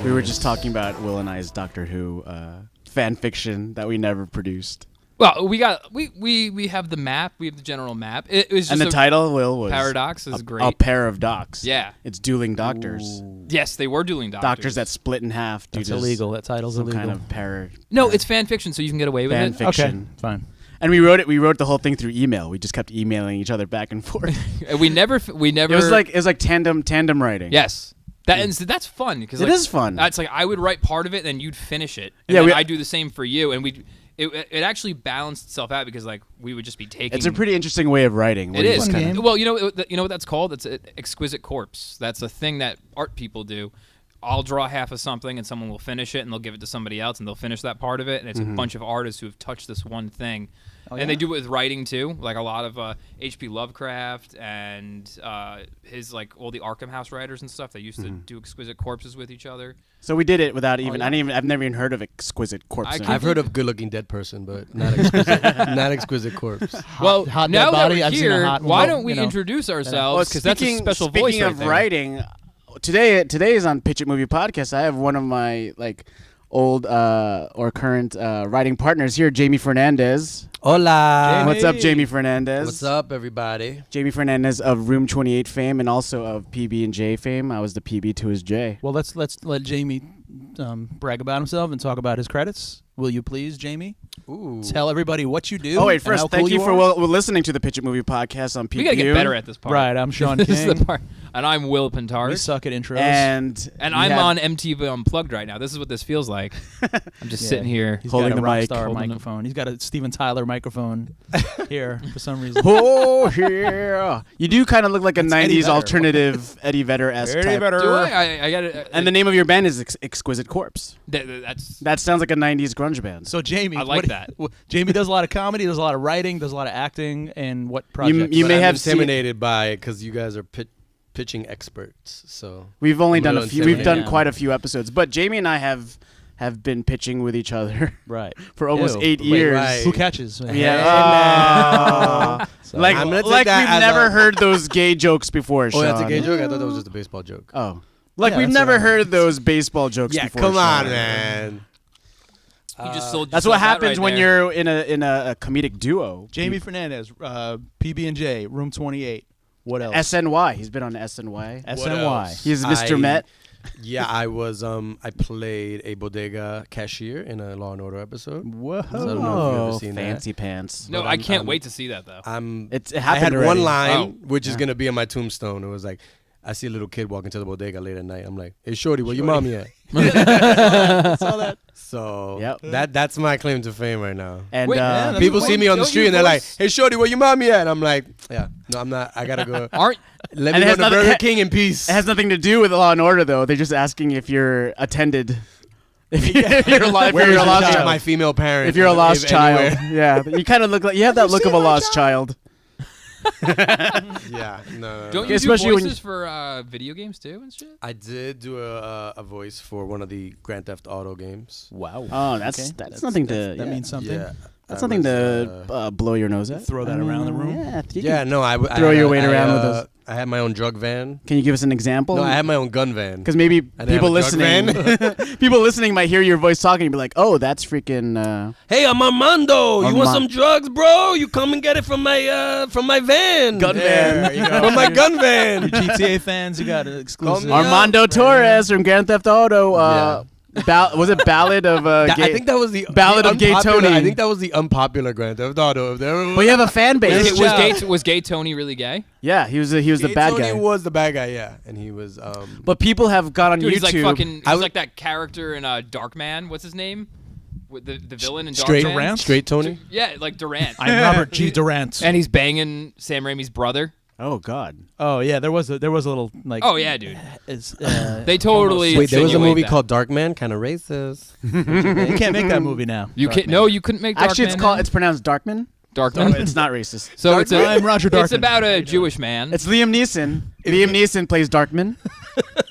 We were just talking about Will and I's Doctor Who fan fiction that we never produced. Well, we have the map. We have the general map. It was just And the title, Will, was Paradox is great. A pair of docs. Yeah. It's dueling doctors. Ooh. Yes, they were dueling doctors. Doctors that split in half. That's illegal. That title's some illegal. kind of No, it's fan fiction, so you can get away with fan it. fiction. Okay, fine. And we wrote the whole thing through email. We just kept emailing each other back and forth. we never. It was like tandem writing. Yes. That's fun because it is fun. It's like I would write part of it, then you'd finish it, and then I do the same for you, and it actually balanced itself out because like we would just be taking. It's a pretty interesting way of writing. It is. Well, you know what that's called? It's an exquisite corpse. That's a thing that art people do. I'll draw half of something, and someone will finish it, and they'll give it to somebody else, and they'll finish that part of it, and it's a bunch of artists who have touched this one thing. And they do it with writing too, like a lot of H.P. Lovecraft and his like all the Arkham House writers and stuff. They used to do exquisite corpses with each other. So we did it without even. I've never even heard of exquisite corpse. I've heard of good-looking dead person, but not exquisite. Not exquisite corpse. Well, hot now dead body. that I've we're seen a here, hot why one, don't we you know. introduce ourselves? Because that's a special voice. Speaking of right there. writing, today is on Pitch It Movie Podcast. I have one of my old or current writing partners here, Jaime Fernandez. Hola. What's up, Jaime Fernandez? What's up, everybody? Jaime Fernandez of Room 28 fame and also of PB&J fame. I was the PB to his J. Well, let's let Jamie brag about himself and talk about his credits. Will you please, Jamie? Ooh. Tell everybody what you do. Oh, wait, and first, how thank cool you for are. listening to the Pitch It Movie Podcast on PB. We gotta get better at this part. Right, I'm Sean This is King. the part. And I'm Will We Puntarich. suck at intros. And I'm on MTV Unplugged right now. This is what this feels like. I'm just sitting here. He's holding got a the rock mic. star Holding microphone. He's got a Steven Tyler microphone here for some reason. Oh, yeah. You do kind of look like a It's Eddie 90s Vedder. alternative Eddie Vedder-esque type. Do I got it. And the name of your band is Exquisite Corpse. That's That sounds like a 90s grunge band. So Jamie, I like that. Jamie does a lot of comedy, does a lot of writing, does a lot of acting, and what projects? You may I'm have seen- intimidated by it because you guys are pitching experts. So We've only I'm done a a little few. We've done intimidated. quite a few episodes, but Jamie and I have been pitching with each other right. for almost Ew. 8 Wait, years. right. Who catches? Yeah. So- Like I'm gonna take we've that as never a- heard those gay jokes before, Oh, Sean. that's a gay joke? I thought that was just a baseball joke. Oh. Yeah, We've that's never what I- heard those baseball jokes Yeah, before. come on, Sean. man. you just sold. That's you what sold that happens right when there. you're in a comedic duo. Jamie Fernandez, PB&J, Room 28. What else? SNY. He's been on SNY. SNY. else? He's Mr. Met. Yeah, I was. I played a bodega cashier in a Law and Order episode. Whoa. So I don't know if you've ever seen Fancy pants. No, But I can't wait to see that though. It I happened had already. one line, Oh. which is gonna be on my tombstone. It was like, I see a little kid walking to the bodega late at night. I'm like, hey, shorty, where your mommy at? Saw that. So Yep. that's my claim to fame right now. And Wait, man, that's People Wait, see me on the don't street you and they're like, voice- hey, shorty, where your mommy at? And I'm like, yeah, no, I'm not. I gotta go. Aren't Let And me it go has to nothing- Burger King in peace. it has nothing to do with Law and Order, though. They're just asking if you're attended. If you're a lost child. my female parent? If you're a lost if child, anywhere. yeah, you kind of look like you have that look of a lost child. Yeah, no. don't you Especially do when voices for video games too and shit? I did do a voice for one of the Grand Theft Auto games. Wow. Oh, that's nothing to. That means something. Yeah, That's I something was, to blow your nose at. Throw that around the room. Yeah, you Yeah, can- no, I Throw your weight around with us. I had my own drug van. Can you give us an example? No, I had my own gun van. Because maybe I didn't people have a drug listening, people listening might hear your voice talking and be like, "Oh, that's freaking." Hey, I'm Armando. You want Arma- some drugs, bro? You come and get it from my van. Gun There van. you go. From my gun You van. GTA fans, you got an exclusive. Call me Armando Torres from Grand Theft Auto. Was it Ballad of I Gay? think that was the Ballad the of Gay unpopular- Tony. I think that was the unpopular Grand Theft Auto. If there Well, you have a fan base. Was Gay Tony really gay? Yeah, he was the bad Tony guy. was the bad guy, yeah, and he was. But people have gone on Dude, YouTube. he's like fucking. I He's was- like that character in Darkman. What's his name? With the villain in straight Darkman. straight Tony. Yeah, like Durant. I'm Robert G. Durant. And he's banging Sam Raimi's brother. Oh God. Oh yeah, there was a little like. Oh yeah, dude. They totally. Wait, there was a insinuate movie that. called Darkman, kind of racist. You can't make that movie now. You can't. No, you couldn't make. Actually, it's Darkman called. now? It's pronounced Darkman. Darkman. It's not racist. So it's I'm Roger It's Darkman. about a Jewish man. It's Liam Neeson. Liam Neeson plays Darkman.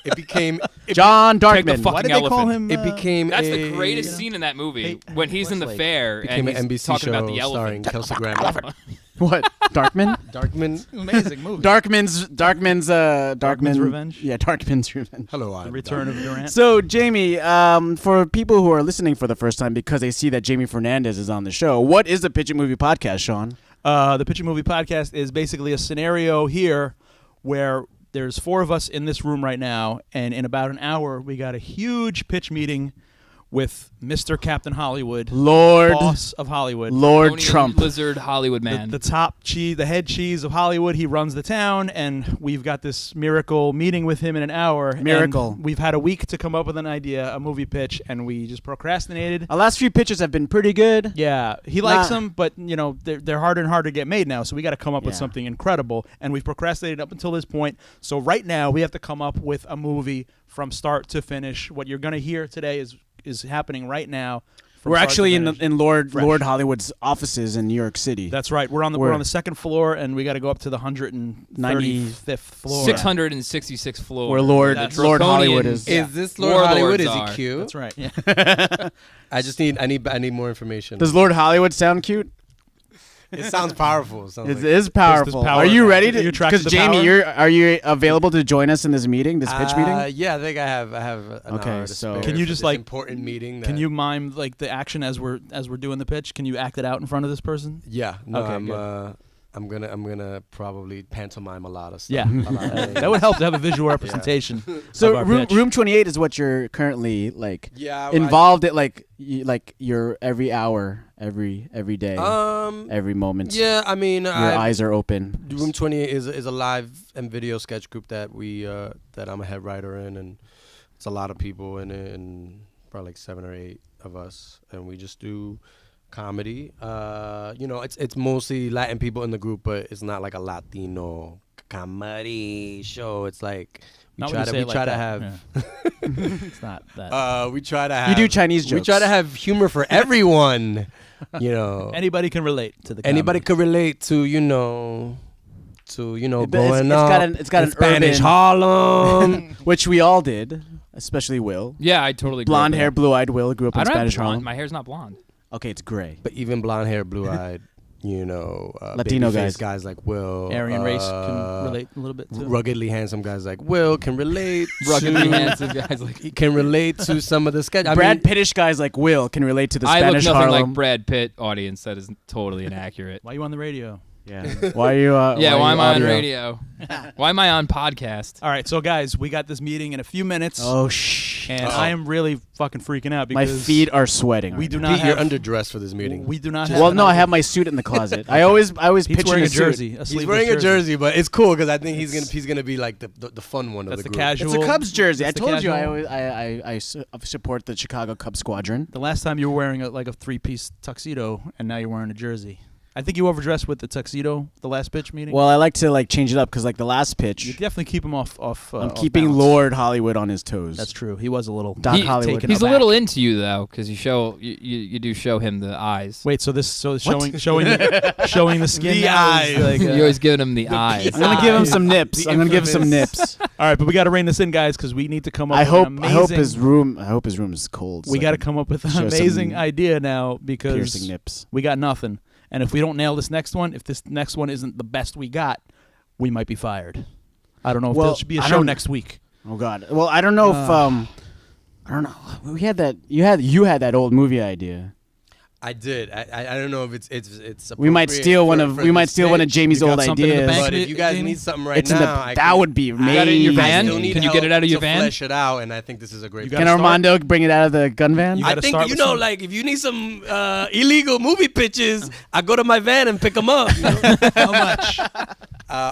It became. John Take the Darkman. fuck- Why did fucking they call elephant. him? It became. That's a, the greatest scene in that movie when he's in the fair Became and an he's NBC talking show about the starring elephant. Kelsey Grammer. What? Darkman? Darkman. Amazing movie. Darkman's Revenge? Yeah, Darkman's Revenge. Hello, The Return of Durant. So, Jamie, for people who are listening for the first time because they see that Jaime Fernandez is on the show, what is the Pitch It Movie Podcast, Sean? The Pitch It Movie Podcast is basically a scenario here where there's 4 of us in this room right now, and in about an hour, we got a huge pitch meeting with Mr. Captain Hollywood, boss of Hollywood, Lord Tony Trump, Lizard Hollywood man, the top cheese, the head cheese of Hollywood. He runs the town, and we've got this miracle meeting with him in an hour. Miracle. And we've had a week to come up with an idea, a movie pitch, and we just procrastinated. Our last few pitches have been pretty good. Yeah, he likes them, but they're harder and harder to get made now. So we got to come up with Yeah. something incredible, and we've procrastinated up until this point. So right now we have to come up with a movie from start to finish. What you're going to hear today is happening right now. We're actually in Lord Fresh. Hollywood's offices in New York City. That's right. We're on the second floor, and we got to go up to the 195th floor. 666 floor. Where Lord Draconian- Hollywood is. Is this Lord Warlords Hollywood? Is are. he cute? That's right. Yeah. I need more information. Does Lord Hollywood sound cute? It sounds powerful. It sounds It like- is powerful. power. Are you ready Are you to? attracted Because to Jamie, power? are you available to join us in this meeting, this pitch meeting? Yeah, I think I have an Okay, hour to so- spare Can you for just, this like- important meeting? Can that- you mime like the action as we're doing the pitch? Can you act it out in front of this person? Yeah. No, Okay, I'm gonna probably pantomime a lot of stuff. Yeah, A lot of things. that would help to have a visual representation. So of our pitch. room 28 is what you're currently like Yeah. involved at like your every hour, every day, I, every moment. yeah. I mean, Your eyes are open. Room 28 is a live and video sketch group that that I'm a head writer in, and it's a lot of people in it, and probably like 7 or 8 of us, and we just do comedy. It's mostly Latin people in the group, but it's not like a Latino comedy show. It's like we try to have It's not that. we try to have You do Chinese We jokes. try to have humor for everyone. Anybody can relate to the. Anybody comedy. could relate to growing up. It's got in an Spanish urban, Harlem. which we all did, especially Will. Yeah, I totally. Blonde grew up hair, in- blue-eyed Will grew up I in don't Spanish have blonde. Harlem. My hair's not blonde. Okay, it's gray. But even blonde hair, blue eyed, Latino baby-faced guys like Will, Aryan race can relate a little bit to. ruggedly handsome guys like Will can relate. Ruggedly to, handsome guys like. he can relate to some of the sketch. Brad Pittish guys like Will can relate to the I look Spanish nothing Harlem. like Brad Pitt. Audience, that is totally inaccurate. Why are you on the radio? Yeah. Why are you? Yeah, why am I on audio? radio? Why am I on podcast? All right, so guys, we got this meeting in a few minutes, Oh shh. and I am really fucking freaking out My because feet are sweating. we do right not Pete, you're have. underdressed for this meeting. We do not now. have. Well, an no, I idea. have my suit in the closet. I always He's pitch wearing in a a suit. jersey. He's sleeveless wearing a jersey, but it's cool because I think he's gonna be like the fun one That's of the the group. casual. It's a Cubs jersey. I That's the told you casual. I support the Chicago Cubs squadron. The last time you were wearing a 3-piece tuxedo, and now you're wearing a jersey. I think you overdressed with the tuxedo the last pitch meeting. Well, I like to change it up because the last you pitch, definitely keep him off. I'm off keeping balance. Lord Hollywood on his toes. That's true. He was a little. Doc Hollywood. taken He's a aback. little into you though, because you do show him the eyes. Wait, so showing the skin. The now is eyes. like, You always giving him the eyes. I'm gonna give him some nips. The I'm gonna give him some infamous- nips. all right, but we got to rein this in, guys, because we need to come up. I with hope an I hope amazing, his room is cold. We got to come up with show an some amazing idea now because piercing nips. we got nothing. And if we don't nail this next one, if this next one isn't the best we got, we might be fired. I don't know if Well, there should be a I show don't- next week. Oh God. Well, I don't know if I don't know. We had that. You had that old movie idea. I did. I don't know if it's. We might appropriate steal one for- of for we the might steal one of stage, Jamie's You got old something in the ideas. bank? But if you guys Jamie? need something right It's in the now, that would be amazing. got it in your I van? still need Can you get it help out of your to van? flesh it out, and I think this is a great. You plan. Can gotta start- Armando bring it out of the gun van? You I gotta think start with some- if you need some illegal movie pitches, I go to my van and pick them up. You know? How much?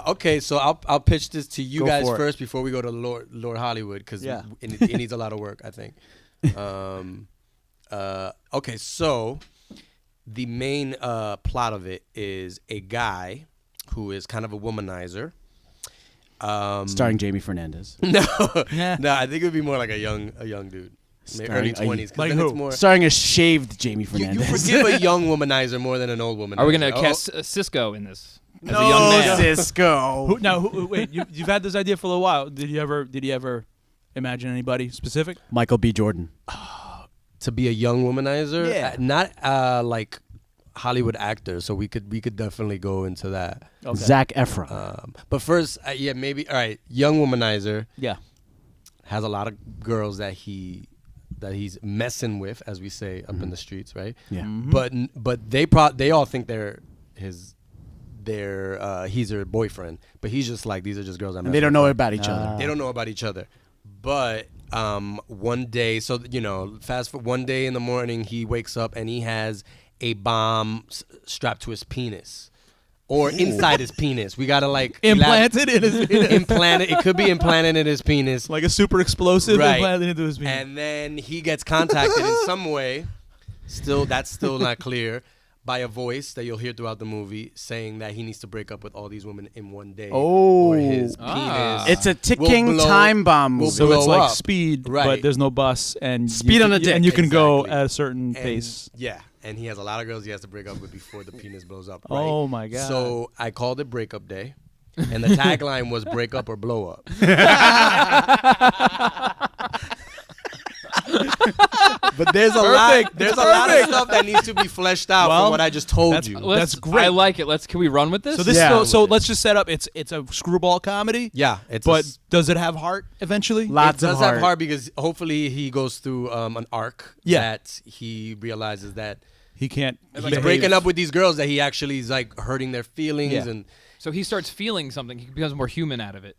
Okay, so I'll pitch this to you Go guys for it. first before we go to Lord Hollywood because Yeah. it needs a lot of work, I think. Okay, so the main plot of it is a guy who is kind of a womanizer. Starring Jaime Fernandez. No, Yeah. no, I think it would be more like a young dude, maybe early Starring 20s. like then who? it's more. Starring a shaved Jaime You Fernandez. forgive a young womanizer more than an old womanizer. Are we gonna Oh, cast Cisco in this as no, a young man? Cisco. Wait, you've had this idea for a little while. Did you ever imagine anybody specific? Michael B. Jordan. to be a young womanizer? Yeah. Not like Hollywood actors, so we could definitely go into that. Okay. Zac Efron. But first, maybe all right. Young womanizer Yeah. has a lot of girls that he's messing with, as we say up in the streets, right? Yeah. Mm-hmm. But they all think he's her boyfriend, but he's just like, these are just girls. And they don't know about each other. They don't know about each other. But one day, so fast forward, one day in the morning, he wakes up and he has a bomb strapped to his penis. Or inside his penis. We gotta Implanted in his penis. Implanted. It could be implanted in his penis. Like a super explosive Right. implanted into his penis. And then he gets contacted in some way. That's still not clear. By a voice that you'll hear throughout the movie saying that he needs to break up with all these women in one day. Oh. Or his Ah. penis. It's a ticking will blow- time bomb. will movie. So it's blow like up. speed, Right. but there's no bus and Speed on a dick. and you can go Exactly. at a certain And- pace. Yeah, and he has a lot of girls he has to break up with before the penis blows up. Right? Oh my god! So I called it Breakup Day, and the tagline was "Break up or blow up." But there's a lot of stuff that needs to be fleshed out Well, from what I just told that's- you. That's great. I like it. Can we run with this? so this Yeah. so let's just set up. It's a screwball comedy. Yeah, it's But does it have heart eventually? Lots it of does heart. have heart because hopefully he goes through an arc Yeah. that he realizes that He can't. he's behave. breaking up with these girls, that he actually is like hurting their feelings Yeah. and So he starts feeling something. He becomes more human out of it.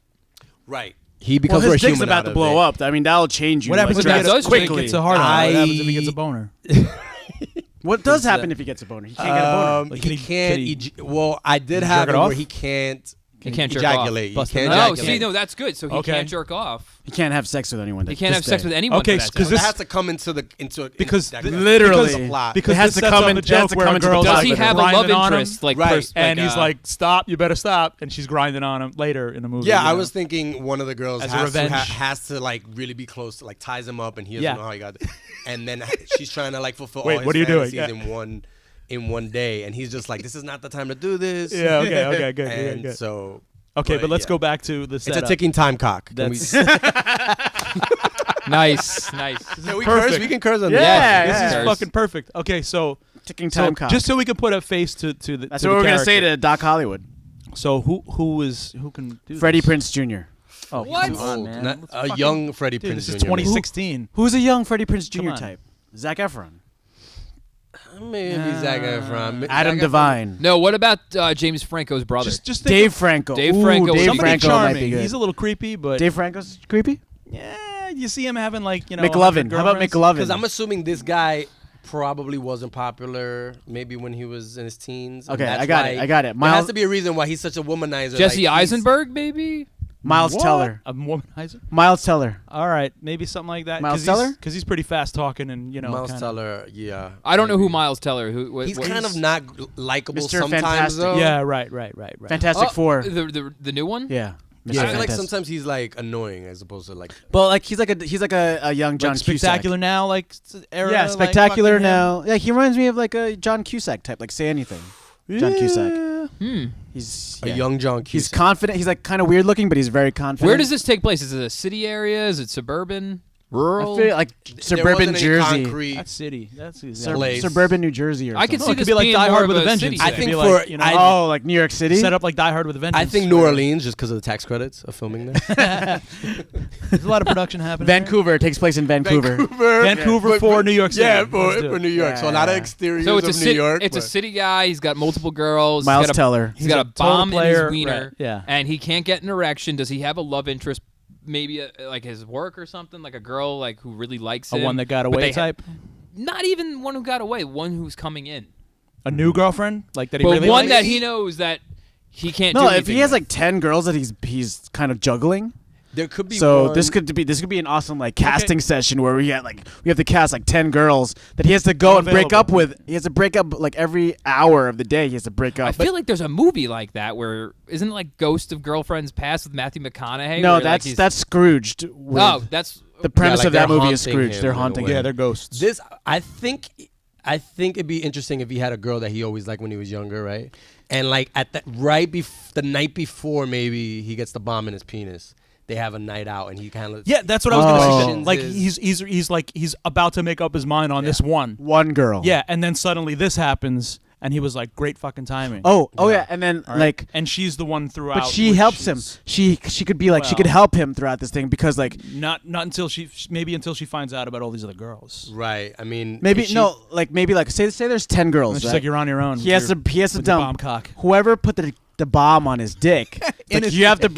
right. He Well, becomes his more dick's human about out to of blow it. up. I mean, that'll change you. What happens if But he that does gets, change. gets a heart on? What happens if he gets a boner? What does happen if he gets a boner? He can't get a boner. Like, He can't. can he Well, I did jerk have it it where off? he can't. He can't jerk ejaculate. off. He can't No, ejaculate. see, no, that's good. So he Okay. can't jerk off. He can't have sex with anyone. He can't have sex with anyone. Okay, for that 'cause day. this- That has to come into Because that- th- literally- that's the plot. because It has this to sets come up in- a it has joke to where come a into the girl's plot. does he like have a love grinding on him, interest? Like, Right. and he's like, "Stop! You better stop!" And she's grinding on him later in the movie. Yeah, you I know? was thinking one of the girls As a has to, revenge. has to like really be close, like ties him up, and he doesn't Yeah. know how he got. And then she's trying to like fulfill Wait, all his what are you doing? fantasies Yeah. in one day, and he's just like, "This is not the time to do this." Yeah. Okay. Good. And good. so, Okay, but let's yeah. go back to the It's setup. a ticking time cock. Can we, nice. can we perfect. curse? We can curse on Yeah, This yeah. is fucking perfect. Okay, so Ticking time cock. just so we can put a face to the. That's to what the we're gonna say character. to Doc Hollywood. So who can do Freddie this? Prinze Jr. Oh, What? come on, Oh, man. not- Let's a fucking- young Freddie Dude, Prinze this is Jr. 2016. Who's a young Freddie Prinze Jr. Come on. type? Zac Efron. Maybe Zac Efron. Adam Zac Efron. Devine. No, what about James Franco's brother? Just think Dave of Franco. Dave Ooh, Franco would Dave be somebody Franco might be charming. good. He's a little creepy, but Dave Franco's creepy. yeah, you see him having like McLovin. How about McLovin? Because I'm assuming this guy probably wasn't popular maybe when he was in his teens. and Okay, that's I got why- it. I got it. There has Miles to be a reason why he's such a womanizer. Jesse like, he's- Eisenberg, maybe? Miles Teller. A womanizer. Miles Teller. All right, maybe something like that. Miles Teller? Because he's pretty fast talking and Miles kinda- Teller, yeah. I don't know who maybe. Miles Teller. He's kind of not likable Mr. sometimes, Fantastic. though. Yeah, right. Fantastic Four. The new one? Yeah. I Mr. feel like Fantastic. sometimes he's like annoying as opposed to like. But like he's like a young John Like Cusack. Spectacular Now, like era. Yeah, like, Spectacular fucking him. now. Yeah, he reminds me of like a John Cusack type, like Say Anything. John Cusack. Yeah. He's A young John Cusack. He's confident. He's like kind of weird looking, but he's very confident. Where does this take place? Is it a city area? Is it suburban? Rural? I feel like There suburban wasn't any Jersey, concrete- That's city. That's Place. suburban New Jersey, or I could something. see it could this be like being Die more Hard of with a a Vengeance. city I It could think be for- like, I- Oh, like New York City. set up like Die Hard with a Vengeance. I think New Orleans, just because of the tax credits of filming there. There's a lot of production happening. Vancouver. It takes place in Vancouver. Vancouver But- for but- New York City. Yeah, Let's do for it. New York. So a lot of Yeah. exteriors So it's a of New city. York. It's a but- city guy. He's got multiple girls. Miles he's got a, Teller. He's got a total bomb in player, his wiener. right, yeah. And he can't get an erection. Does he have a love interest? Maybe like his work or something, like a girl like who really likes A him. one that got but away they ha- type. Not even one who got away. One who's coming in. A new girlfriend, like that he But really one likes? that he knows that he can't do No, if anything he has with. like 10 girls that he's kind of juggling. There could be So one, this could be an awesome like casting session where we have to cast like 10 girls that he has to go and break Available. up with. He has to break up like every hour of the day. He has to break up. I feel like there's a movie like that where isn't it like Ghost of Girlfriends Past with Matthew McConaughey? no, where, like, he's- that's Scrooged. With oh, that's the premise like of that they're movie is haunting Scrooge. him They're in a haunting way. him. Yeah, they're ghosts. This, I think it'd be interesting if he had a girl that he always liked when he was younger, right? And like at the the night before, maybe he gets the bomb in his penis. They have a night out, and he kind of Yeah, that's what I was gonna Oh. say. Like Is- he's about to make up his mind on this one. One girl. Yeah, and then suddenly this happens, And he was like, great fucking timing. Oh yeah, and then All right? like, and she's the one throughout. but she which helps him. is- She could be like, she could Well- help him throughout this thing because like Not until maybe until she finds out about all these other girls. Right. I mean, maybe if she- maybe like say there's 10 And girls. then she's Right? like, you're on your own. he has to with your dump bomb cock. whoever put the bomb on his dick. In like, his you have to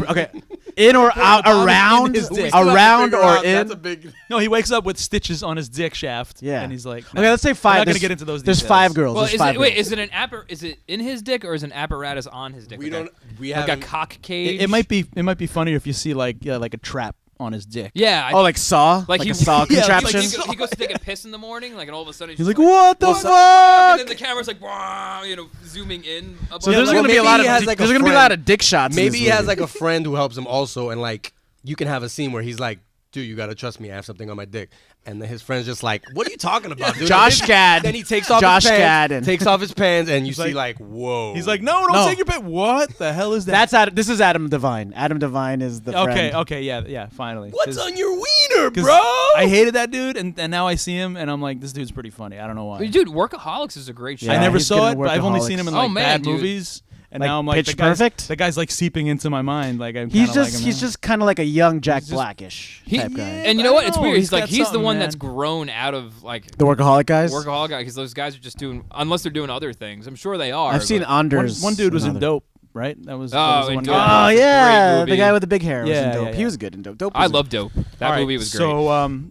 in or out, bomb in around, his dick. We still have to around figure or out, in. That's a big. No, he wakes up with stitches on his dick shaft. Yeah. And he's like, Okay, let's say We're 5. not gonna There's- get into those There's details. 5 girls. Well, There's is 5 it, wait, girls. is it is it in his dick or is an apparatus on his dick? We Like don't. We like a haven't. cock cage. it might be funnier if you see like a trap on his dick. Yeah. Oh, like Saw? Like Like he- a Saw Yeah, like contraption? he goes to take a piss in the morning, like, and all of a sudden He's just like, what the And fuck? then the camera's like, wow, zooming in. So Yeah, there's like, gonna be a maybe lot he of has, like, a there's gonna be a friend. lot of dick shots. in Maybe this he has movie. like a friend who helps him also, and like you can have a scene where he's like, "Dude, you gotta trust me. I have something on my dick," and then his friend's just like, "What are you talking about, dude?" Josh Gad. Then he takes off Josh his pants, Gad and- takes off his pants, and you He's see like- like, "Whoa." He's like, no, don't No. take your pet. What the hell is that? This is Adam Devine. Adam Devine is the friend. Okay, yeah, finally. "What's 'Cause- on your wiener, 'cause bro?" I hated that dude, and now I see him, and I'm like, this dude's pretty funny. I don't know why. Dude, Workaholics is a great show. Yeah, I never he's saw good it, in but I've only seen Workaholics. him in Oh, like man, bad dude. movies, and Like now I'm like, Pitch Perfect? The guy's like seeping into my mind. Like I'm He's kinda like just him he's now. just kind of like a young Jack He's just- Blackish He- type guy. And you I know what? don't It's know. weird. He's got like he's the something, one man. that's grown out of like The Workaholic guys. Workaholic guy because those guys are just doing unless they're doing other things. I'm sure they are. I've seen but- Anders. One dude was in another- Dope, right? That was Oh, the in one Dope. guy. Oh It's a yeah, great the movie. guy with the big hair was Yeah, in Dope. yeah, He yeah. was good in Dope. Dope I was love Dope. That All right, movie was great.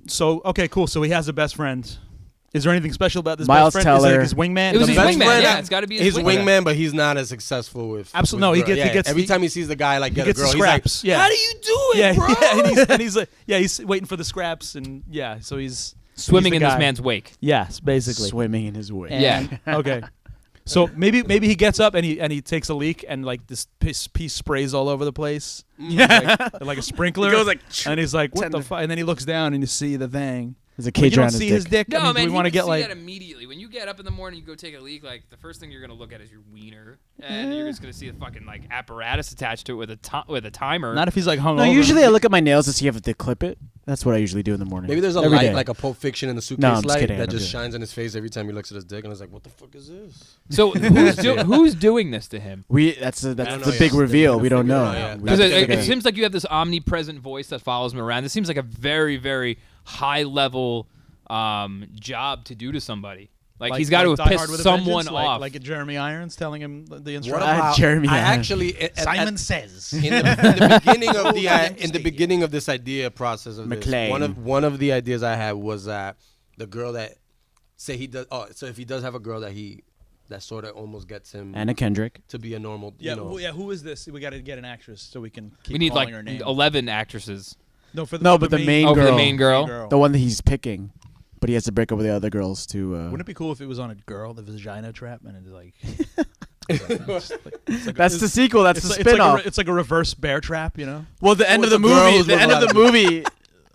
So okay, cool. So he has a best friend. Is there anything special about this Miles best friend? Is it Teller. like his wingman? It was The his best wingman. friend? Yeah, it's got to be his His wingman, but he's not as successful with. Absolutely. with No, he girl. gets- every he- time he sees the guy like he get a gets the girl, he's like, scraps. Yeah. "How do you do it, Yeah, bro?" and he's like, he's waiting for the scraps, and yeah, so he's Swimming he's in the this guy. man's wake. Yes, basically. swimming in his way. And- okay. So maybe he gets up and he takes a leak and like this piece sprays all over the place. Yeah. like a sprinkler. He goes like, and he's like, what the tender. fuck? And then he looks down and you see the thing. There's a But you cage don't around see his his dick. dick. No, I mean, man, do we want to you get can see like that immediately. When you get up in the morning, you go take a leak. Like the first thing you're gonna look at is your wiener, and you're just gonna see a fucking like apparatus attached to it with a timer. not if he's like hung No, over. usually I look at my nails to see if they clip it. That's what I usually do in the morning. Maybe there's a Every light, day. like a Pulp Fiction in the suitcase No, I'm just light kidding, that I don't just do it. shines in his face every time he looks at his dick, and it's like, "What the fuck is this?" So who's doing this to him? That's don't the know big yet. reveal. They're We don't gonna know. figure it out, yeah. We Because have to it, figure it out. seems like you have this omnipresent voice that follows him around. This seems like a very, very high level job to do to somebody. Like he's got to Die have Hard pissed with a someone Vengeance, off. like Jeremy Irons telling him the What instructions. about Jeremy I Irons. actually says. in the beginning of in the beginning of this idea process of McLean. this, one of the ideas I had was that the girl that say he does. Oh, so if he does have a girl that sort of almost gets him Anna Kendrick. to be a normal. Yeah, you know, who is this? We got to get an actress so we can keep we need calling like her name. 11 actresses. No, for No, but the main Oh, for the girl. main girl. The one that he's picking, but he has to break up with the other girls to. Wouldn't it be cool if it was on a girl, the vagina trap, and it's like That's the sequel. That's the spin-off. It's like a reverse bear trap, you know? Well, the end of it's the a girl movie. who's The end of the alive. movie.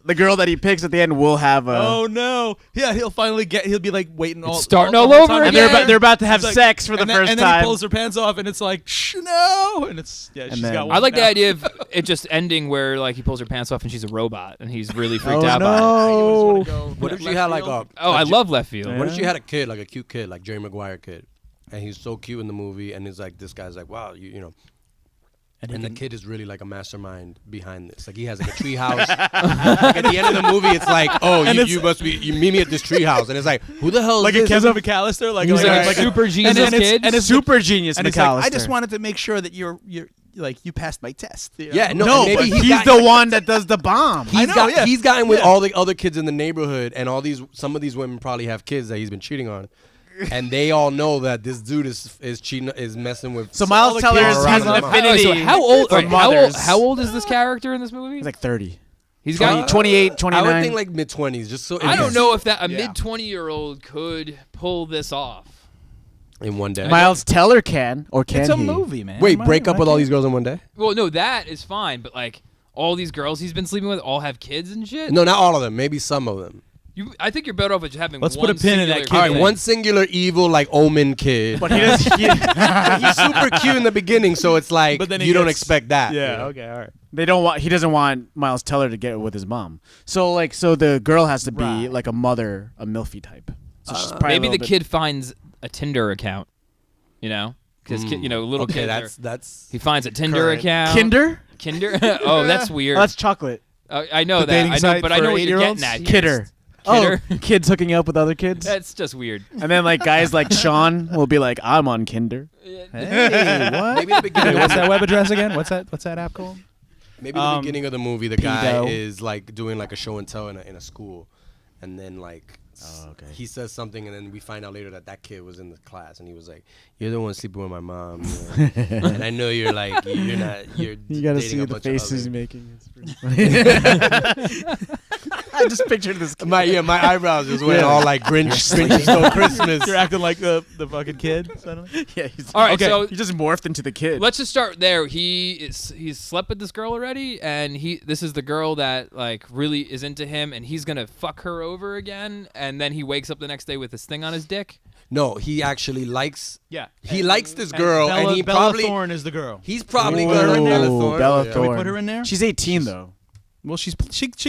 The girl that he picks at the end will have a. Oh no! Yeah, he'll finally get. He'll be like waiting all starting all all the over time. and again. they're about to have It's like- sex for the first and then time. he pulls her pants off, and it's like, shh, no, and it's she's then- got one I like the now. idea of it just ending where like he pulls her pants off and she's a robot and he's really freaked Oh, out by it. no. what if she had like a? Oh, I love left field. What if she had a kid, like a cute kid, like Jerry Maguire kid, and he's so cute in the movie, and it's like this guy's like, wow, you know. And the kid is really like a mastermind behind this. Like he has like a tree house. Like at the end of the movie, it's like, oh, you must be. You meet me at this tree house, and it's like, who the hell is like a this? Kevin McAllister, like He was like a a super genius and it's- kid. and it's Super genius and it's McAllister. like, I just wanted to make sure that you're like you passed my test. you know? Yeah, no, No, maybe but he he's got- the one that does the bomb. He's gotten with Yeah. all the other kids in the neighborhood, and some of these women probably have kids that he's been cheating on, and they all know that this dude is cheating, is messing with. So Miles all the Teller kids has around an him. affinity. So how old? for Wait, mothers. how old is this character in this movie? He's like 30. He's 20, got. 28, 29. I would think like mid-20s, just so. I don't know if that a Yeah. mid-20-year-old could pull this off. In one day. Miles Teller can, or can It's a he? movie, man. Wait, Why- break up why with all can't- these girls in one day? Well, no, that is fine, but like all these girls he's been sleeping with all have kids and shit. No, not all of them. Maybe some of them. I think you're better off with just having. Let's one put a pin in that singular kid All right, thing. one singular evil like Omen kid. But he does. He's super cute in the beginning, so it's like But then he you don't gets- expect that. Yeah. you know? Okay. All right. They don't want. He doesn't want Miles Teller to get with his mom. So the girl has to be Right. like a mother, a milfy type. So she's probably a Maybe the little bit- kid finds a Tinder account. You know, because little Okay, kids. that's He finds a Tinder current. account. Kinder? Oh, that's weird. Oh, that's chocolate. I know The that. dating I know, site but I know for what you're 8-year-olds? getting at. Kidder. Kidder? Oh, kids hooking up with other kids. That's just weird. And then like guys like Sean will be like, I'm on Kinder. Hey, what? maybe the beginning. What's that web address again? What's that app called? Maybe the beginning of the movie, the guy Pedo. is like doing like a show and tell in a school, and then like okay. he says something, and then we find out later that kid was in the class, and he was like, "You're the one sleeping with my mom," and I know you're like you're not. You're You gotta dating see a the bunch of faces other- he's making. It's pretty funny. I just pictured this kid. My eyebrows just went all like Grinch stole Christmas. You're acting like the fucking kid suddenly. Yeah, he's, All right, Okay. so he just morphed into the kid. let's just start there. He's slept with this girl already, and this is the girl that like really is into him, and he's gonna fuck her over again, and then he wakes up the next day with this thing on his dick. No, he actually likes. Yeah. He likes this girl, and he Bella probably Thorne is the girl. he's probably Ooh, gonna like Bella Thorne. Bella Yeah. Can we Thorne. put her in there? She's 18 though. Well, she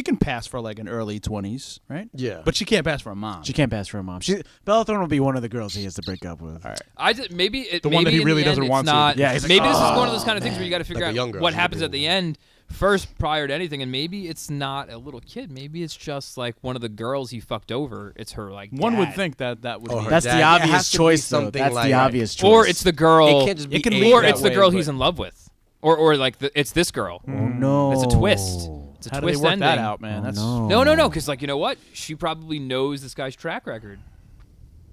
can pass for like an early 20s, right? Yeah. But she can't pass for a mom. She can't pass for a mom. Bella Thorne will be one of the girls he has to break up with. All right. The one that he really doesn't want want to. not, Yeah, he's like, maybe this is "Oh, one of those kind of things where you got to figure Like a out young girl, what she's a happens big at the one. end first prior to anything, and maybe it's not a little kid. Maybe it's just like one of the girls he fucked over. It's her like One would dad. think that would Oh, be. her That's dad. the Yeah, it obvious has to be choice, though. something That's like- the obvious choice. Or it's the girl. It can't just be It can age lead or that it's the way, girl but- he's in love with, or like it's this girl. Oh no! It's a twist. It's a How do they twist work ending. that out, man? Oh, That's No, because like you know what? She probably knows this guy's track record.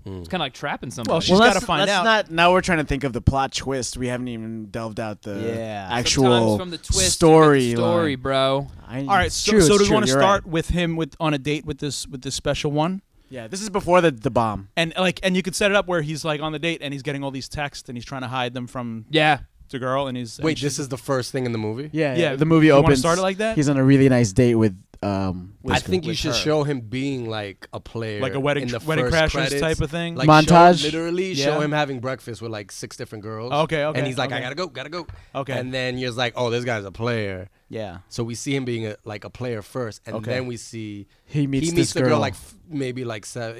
It's kind of like trapping somebody. Well, she's gotta find let's out. Not, now we're trying to think of the plot twist. We haven't even delved out the Sometimes actual from the twist story. you get the story, bro. all right. So do you want to start with him on a date with this special one? Yeah, this is before the bomb. And you could set it up where he's like on the date and he's getting all these texts and he's trying to hide them from Yeah. the girl and he's Wait, this is the first thing in the movie? Yeah, Yeah, The movie you wanna opens. start it like that? He's on a really nice date with. I think you with should her. show him being like a player, like a wedding in the wedding first crashers credits. type of thing. Like Montage? literally Yeah. show him having breakfast with like 6 different girls. Okay, And he's like, okay. I gotta go. Okay. And then you're like, oh, this guy's a player. yeah. So we see him being a player first, and Okay. then we see He meets this the girl girl. like maybe like 7,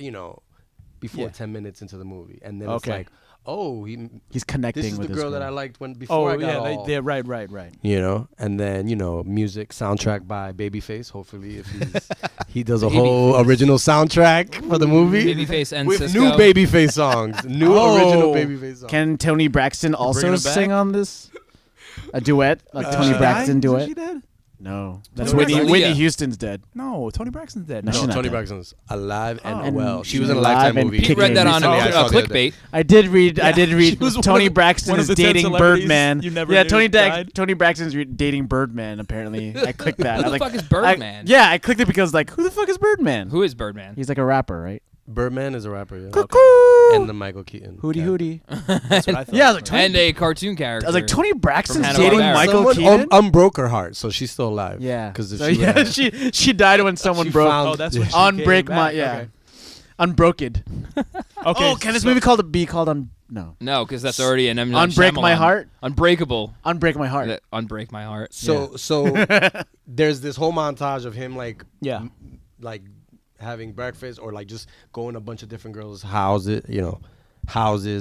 before Yeah. 10 minutes into the movie, and then Okay. it's like, oh, He's connecting this is with the this girl that I liked before Oh I got yeah, all, they're right. and then music soundtrack by Babyface. Hopefully, if he does a whole original soundtrack for the movie Babyface and with Cisco. new Babyface songs, new Oh. original Babyface songs. Can Tony Braxton also bringing it back? sing on this? A duet, like Tony Braxton duet. Is she dead? No, that's Tony Whitney. Braxton? Whitney Yeah. Houston's dead. No, Tony Braxton's dead. No, No. she's not Tony dead. Braxton's alive and Oh. well. She She's was in a alive Lifetime and movie. Pete kicking read that on recently. I saw the other day. clickbait. I did read. She was one Tony of the- Braxton one of is the 10 dating celebrities Birdman. you never Yeah, knew died. Tony Braxton's dating Birdman. Apparently, I clicked that. Who I the like- fuck is Birdman? Yeah, I clicked it because like, who the fuck is Birdman? Who is Birdman? He's like a rapper, right? Birdman is a rapper, yeah. Cuckoo. And the Michael Keaton. Hootie hootie. That's what I thought. Yeah, I was like Tony. And a cartoon character. I was like Tony Braxton's Hanna dating Barbera. Michael Someone Keaton. unbroke her heart, so she's still alive. Yeah, because so, yeah, she died when someone She broke. found- Oh, that's what she Unbreak came my back. yeah. Okay. Unbroken. Okay. Oh, can this so- movie be called No. No, because that's already an M. Night Unbreak My Shyamalan. Heart? Unbreakable. Unbreak My Heart. Unbreak my heart. So there's this whole montage of him like Yeah. like having breakfast or like just going to a bunch of different girls' houses,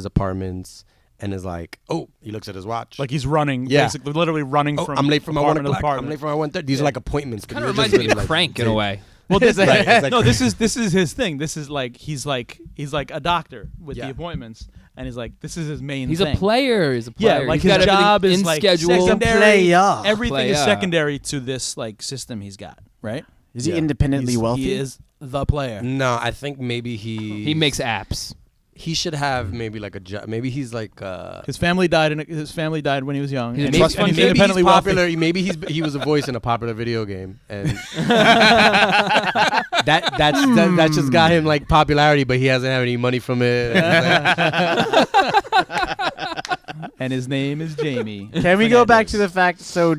apartments, and is like, oh, he looks at his watch. Like he's running, Yeah. basically, literally running oh, from. I'm late for my 1 apartment to o'clock. I'm apartment. late for my 1:30. These are like appointments. but Kind of you're just reminds me really, of Crank in a way. Well, this, Right, it's like- no, this is his thing. This is like he's like a doctor with Yeah. the appointments, and he's like this is his main. He's thing. a player. He's a player. Yeah, like He's his got everything job is in like schedule. secondary. Player. Everything is Player. secondary to this like system he's got, right? Is he Yeah. independently wealthy? He is the player. No, I think maybe he makes apps. he should have maybe like a job. Maybe he's like His family died. His family died when he was young. He's a and trust and fund he's kid? independently he's wealthy. popular. Maybe he was a voice in a popular video game, and that just got him like popularity, but he hasn't had any money from it. And his name is Jamie. Can we go back to the fact? So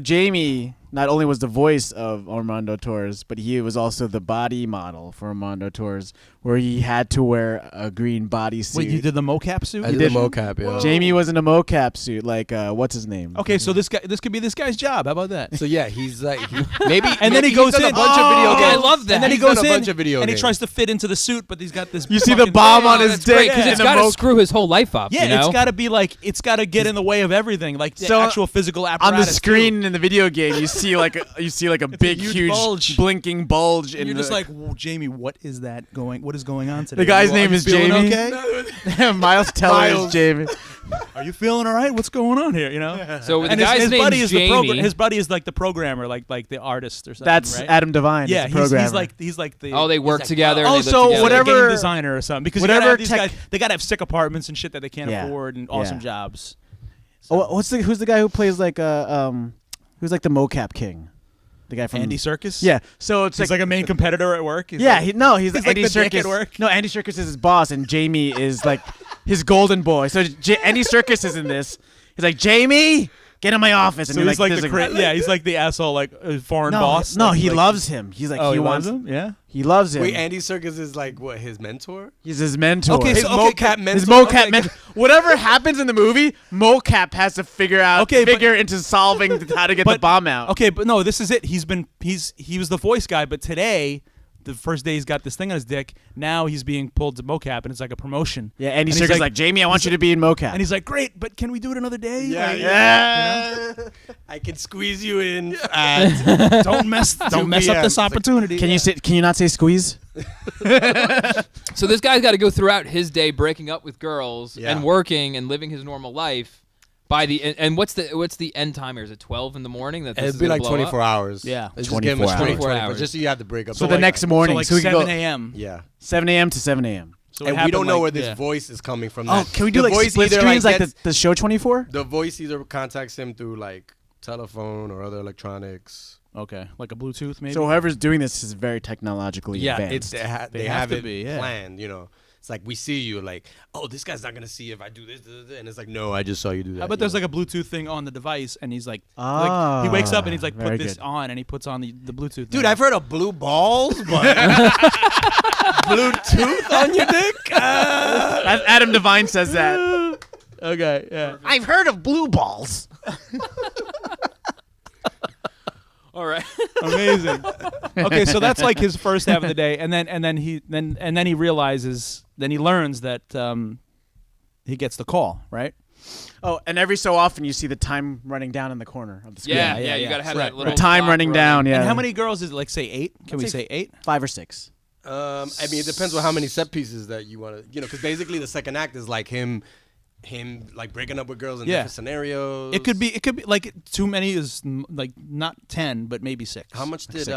Jamie not only was the voice of Armando Torres, but he was also the body model for Armando Torres, where he had to wear a green bodysuit. Wait, you did the mocap suit? I did the mocap, yeah. Jamie was in a mocap suit, like what's his name? Okay, so this could be this guy's job. How about that? So yeah, he's like maybe, And then he goes he's done in. a bunch of video Oh, games. I love that. And then he He's done goes a in bunch of video and he games. tries to fit into the suit, but he's got this. You see the fucking- bomb on Oh, his that's great, dick. because in it's the got to mo- screw his whole life up. Yeah, you know? it's got to be like it's got to get in the way of everything, like the So, actual physical on apparatus. the screen in the video game. You see like a big, huge huge bulge. blinking bulge. And in you're just the, like, "Whoa, Jamie, what is going on today? the guy's Are name you is feeling Jamie. Okay? Miles Teller is Miles. Jamie. Are you feeling all right? What's going on here? You know. So the And guy's his name's buddy is Jamie. his buddy is like the programmer, like the artist or something. That's right? Adam Devine. Yeah, is the programmer. he's like the. Oh, they work like, together. oh, and they live so together. whatever- game designer or something, because whatever you gotta have these tech- guys, they gotta have sick apartments and shit that they can't Yeah. afford and awesome Yeah. jobs. Who's the guy who plays like who's like the mocap king? The guy from Andy Serkis. Yeah. So it's he's like a main competitor at work. He's yeah, like, he's he's Andy like the dick Serkis. at work. No, Andy Serkis is his boss, and Jamie is like his golden boy. So Andy Serkis is in this. He's like, Jamie, get in my office. And so you're he's like there's the yeah, he's like the asshole, like foreign no, boss. No, Like, he like- loves him. He's like Oh, he loves wants him. Yeah. He loves him. Wait, Andy Serkis is like what, his mentor? He's his mentor. Okay, His so- mocap mentor. his mocap Okay, mentor. Whatever happens in the movie, mocap has to figure into solving how to get the But- bomb out. Okay, but no, this is it. He was the voice guy, but today, the first day he's got this thing on his dick. Now he's being pulled to mocap, and it's like a promotion. Yeah, Andy And he's Serkis like, Jamie, I want you to be in mocap. And he's like, great, but can we do it another day? Yeah, Like, yeah. I can squeeze you in. Don't mess up this opportunity. Can you not say squeeze? So this guy's got to go throughout his day breaking up with girls Yeah. and working and living his normal life. By the and what's the end timer? Is it 12 in the morning? That this It'd is be gonna like blow 24 up? hours. Yeah. Let's just give him 24 hours. 24 hours. Just so you have to break up. So the next morning, so like so we can 7 go a.m. Yeah. 7 a.m. to 7 a.m. So it And we happened, don't know like- where this yeah. voice is coming from. Oh, can we do The like voice split either, screens like gets- the show 24? The voice either contacts him through like telephone or other electronics. Okay, like a Bluetooth maybe. So whoever's doing this is very technologically Yeah, advanced. they have have to it be, yeah. planned. You know, it's like we see you like, oh, this guy's not gonna see if I do this, and it's like, no, I just saw you do that. I bet there's like a Bluetooth thing on the device, and he's like, Ah, he wakes up and he's like, very put this good. on, and he puts on the Bluetooth. dude. thing. I've heard of blue balls, but Bluetooth on your dick. Adam Devine says that. Okay, yeah. I've heard of blue balls. All right. Amazing. Okay, so that's like his first half of the day, and then he realizes, then he learns that he gets the call, right? Oh, and every so often you see the time running down in the corner of the screen. Yeah, yeah, you yeah. got to have Right, that little The time clock running down, yeah. And how many girls is it? Like say 8? Can we Let's say say 8? 5 or 6. I mean, it depends on how many set pieces that you want to, because basically the second act is like him like breaking up with girls in Yeah. different scenarios. It could be like too many is like not 10, but maybe 6. How much did 6.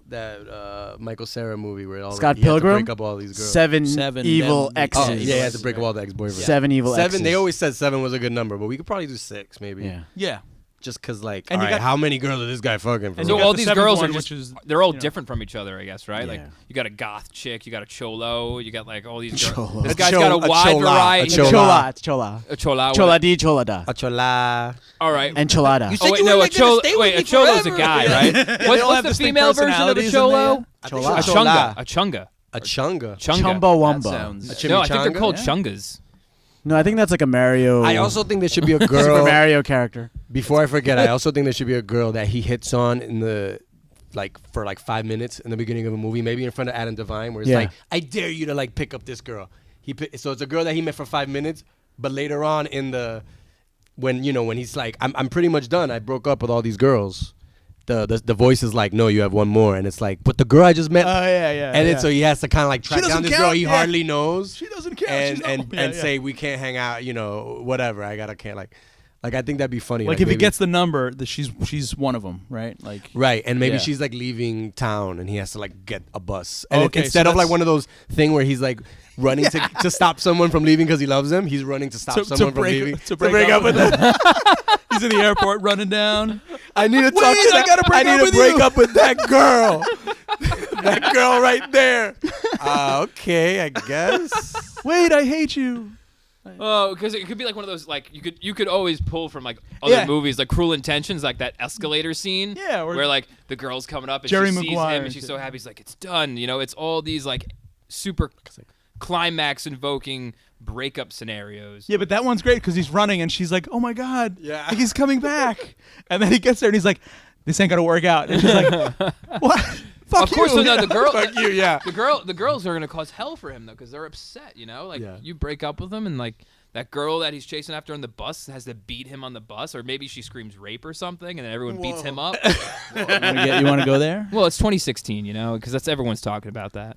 that Michael Cera movie where all Scott he had to Pilgrim? break up all these girls? Seven evil then- exes. Oh, Yeah, yeah, he had to break up all the ex-boyfriends. 7 evil exes. 7. They always said 7 was a good number, but we could probably do 6 maybe. Yeah. Yeah. Just because, like, And all you right, got- how many girls is this guy fucking for? And So you got all the these seventh girls are one, just, which is, they're all you know. different from each other, I guess, right? Like Yeah. you got a goth chick, you got a cholo, you got like all these girls. Cholo. This A guy's cho- got a a wide chola, a variety. chola. Chola. It's chola. A chola. Chola di cholada. A chola. All right. Enchilada. You Oh said wait, you no, were a gonna cholo. stay with Wait, me a cholo's a forever. guy, right? They all What's have the distinct female version of a personalities in cholo? there. A Chola. chunga. A chunga. A chunga. Chunga. Chumbawamba. That sounds- No, I think they're chimichanga? called Yeah. chungas. No, I think that's like a Mario. I also think there should be a Super girl. Mario character. Before I forget, I also think there should be a girl that he hits on in the for 5 minutes in the beginning of a movie, maybe in front of Adam Devine, where it's Yeah. like, I dare you to like pick up this girl. So it's a girl that he met for 5 minutes, but later on in the when he's like, I'm pretty much done. I broke up with all these girls. The voice is like, no, you have one more, and it's like, but the girl I just met. Oh yeah, yeah. And yeah. then so he has to kind of like track doesn't down this count, girl he yeah. hardly knows. She doesn't count. and She's and, not- yeah, and yeah. say we can't hang out, whatever. Can't like I think that'd be funny. like if he maybe- gets the number, she's one of them, right? Like right, and maybe Yeah. she's like leaving town, and he has to like get a bus. And Okay, instead so of like that's- one of those thing where he's like running to stop someone from leaving because he loves them, he's running to stop someone from leaving to break up with them. He's in the airport running down. I need to talk. Wait, I gotta break I up need with to break you. up with that girl. That girl right there. Okay, I guess. Wait, I hate you. Oh, because it could be like one of those like you could always pull from like other movies like Cruel Intentions, like that escalator scene. Yeah, where like the girl's coming up and Jerry she sees Maguire him and she's so happy. He's like, it's done. You know, it's all these like super climax invoking breakup scenarios. Yeah, but that one's great because he's running and she's like, "Oh my god, Yeah. like, he's coming back," and then he gets there and he's like, "This ain't gonna work out," and she's like, "What?" Fuck Of course, you. no, the girl. Fuck you, yeah. The girls are gonna cause hell for him though, because they're upset. You know, like you break up with him, and like that girl that he's chasing after on the bus has to beat him on the bus, or maybe she screams rape or something, and then everyone beats him up. You want to go there? Well, it's 2016, you know, because that's everyone's talking about that.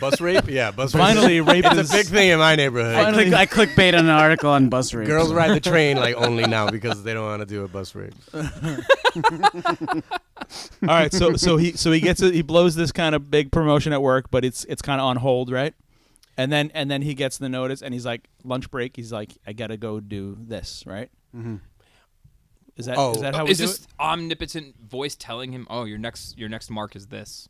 Bus rape? Yeah, bus rape. Finally, rape It's is a big thing in my neighborhood. I clickbait on an article on bus rape. Girls ride the train like only now because they don't want to do a bus rape. All right, so he gets it. He blows this kind of big promotion at work, but it's kind of on hold, right? And then he gets the notice, and he's like, lunch break. He's like, I gotta go do this, right? Mm-hmm. Is that how we is do this it? omnipotent voice telling him, "Oh, your next mark is this"?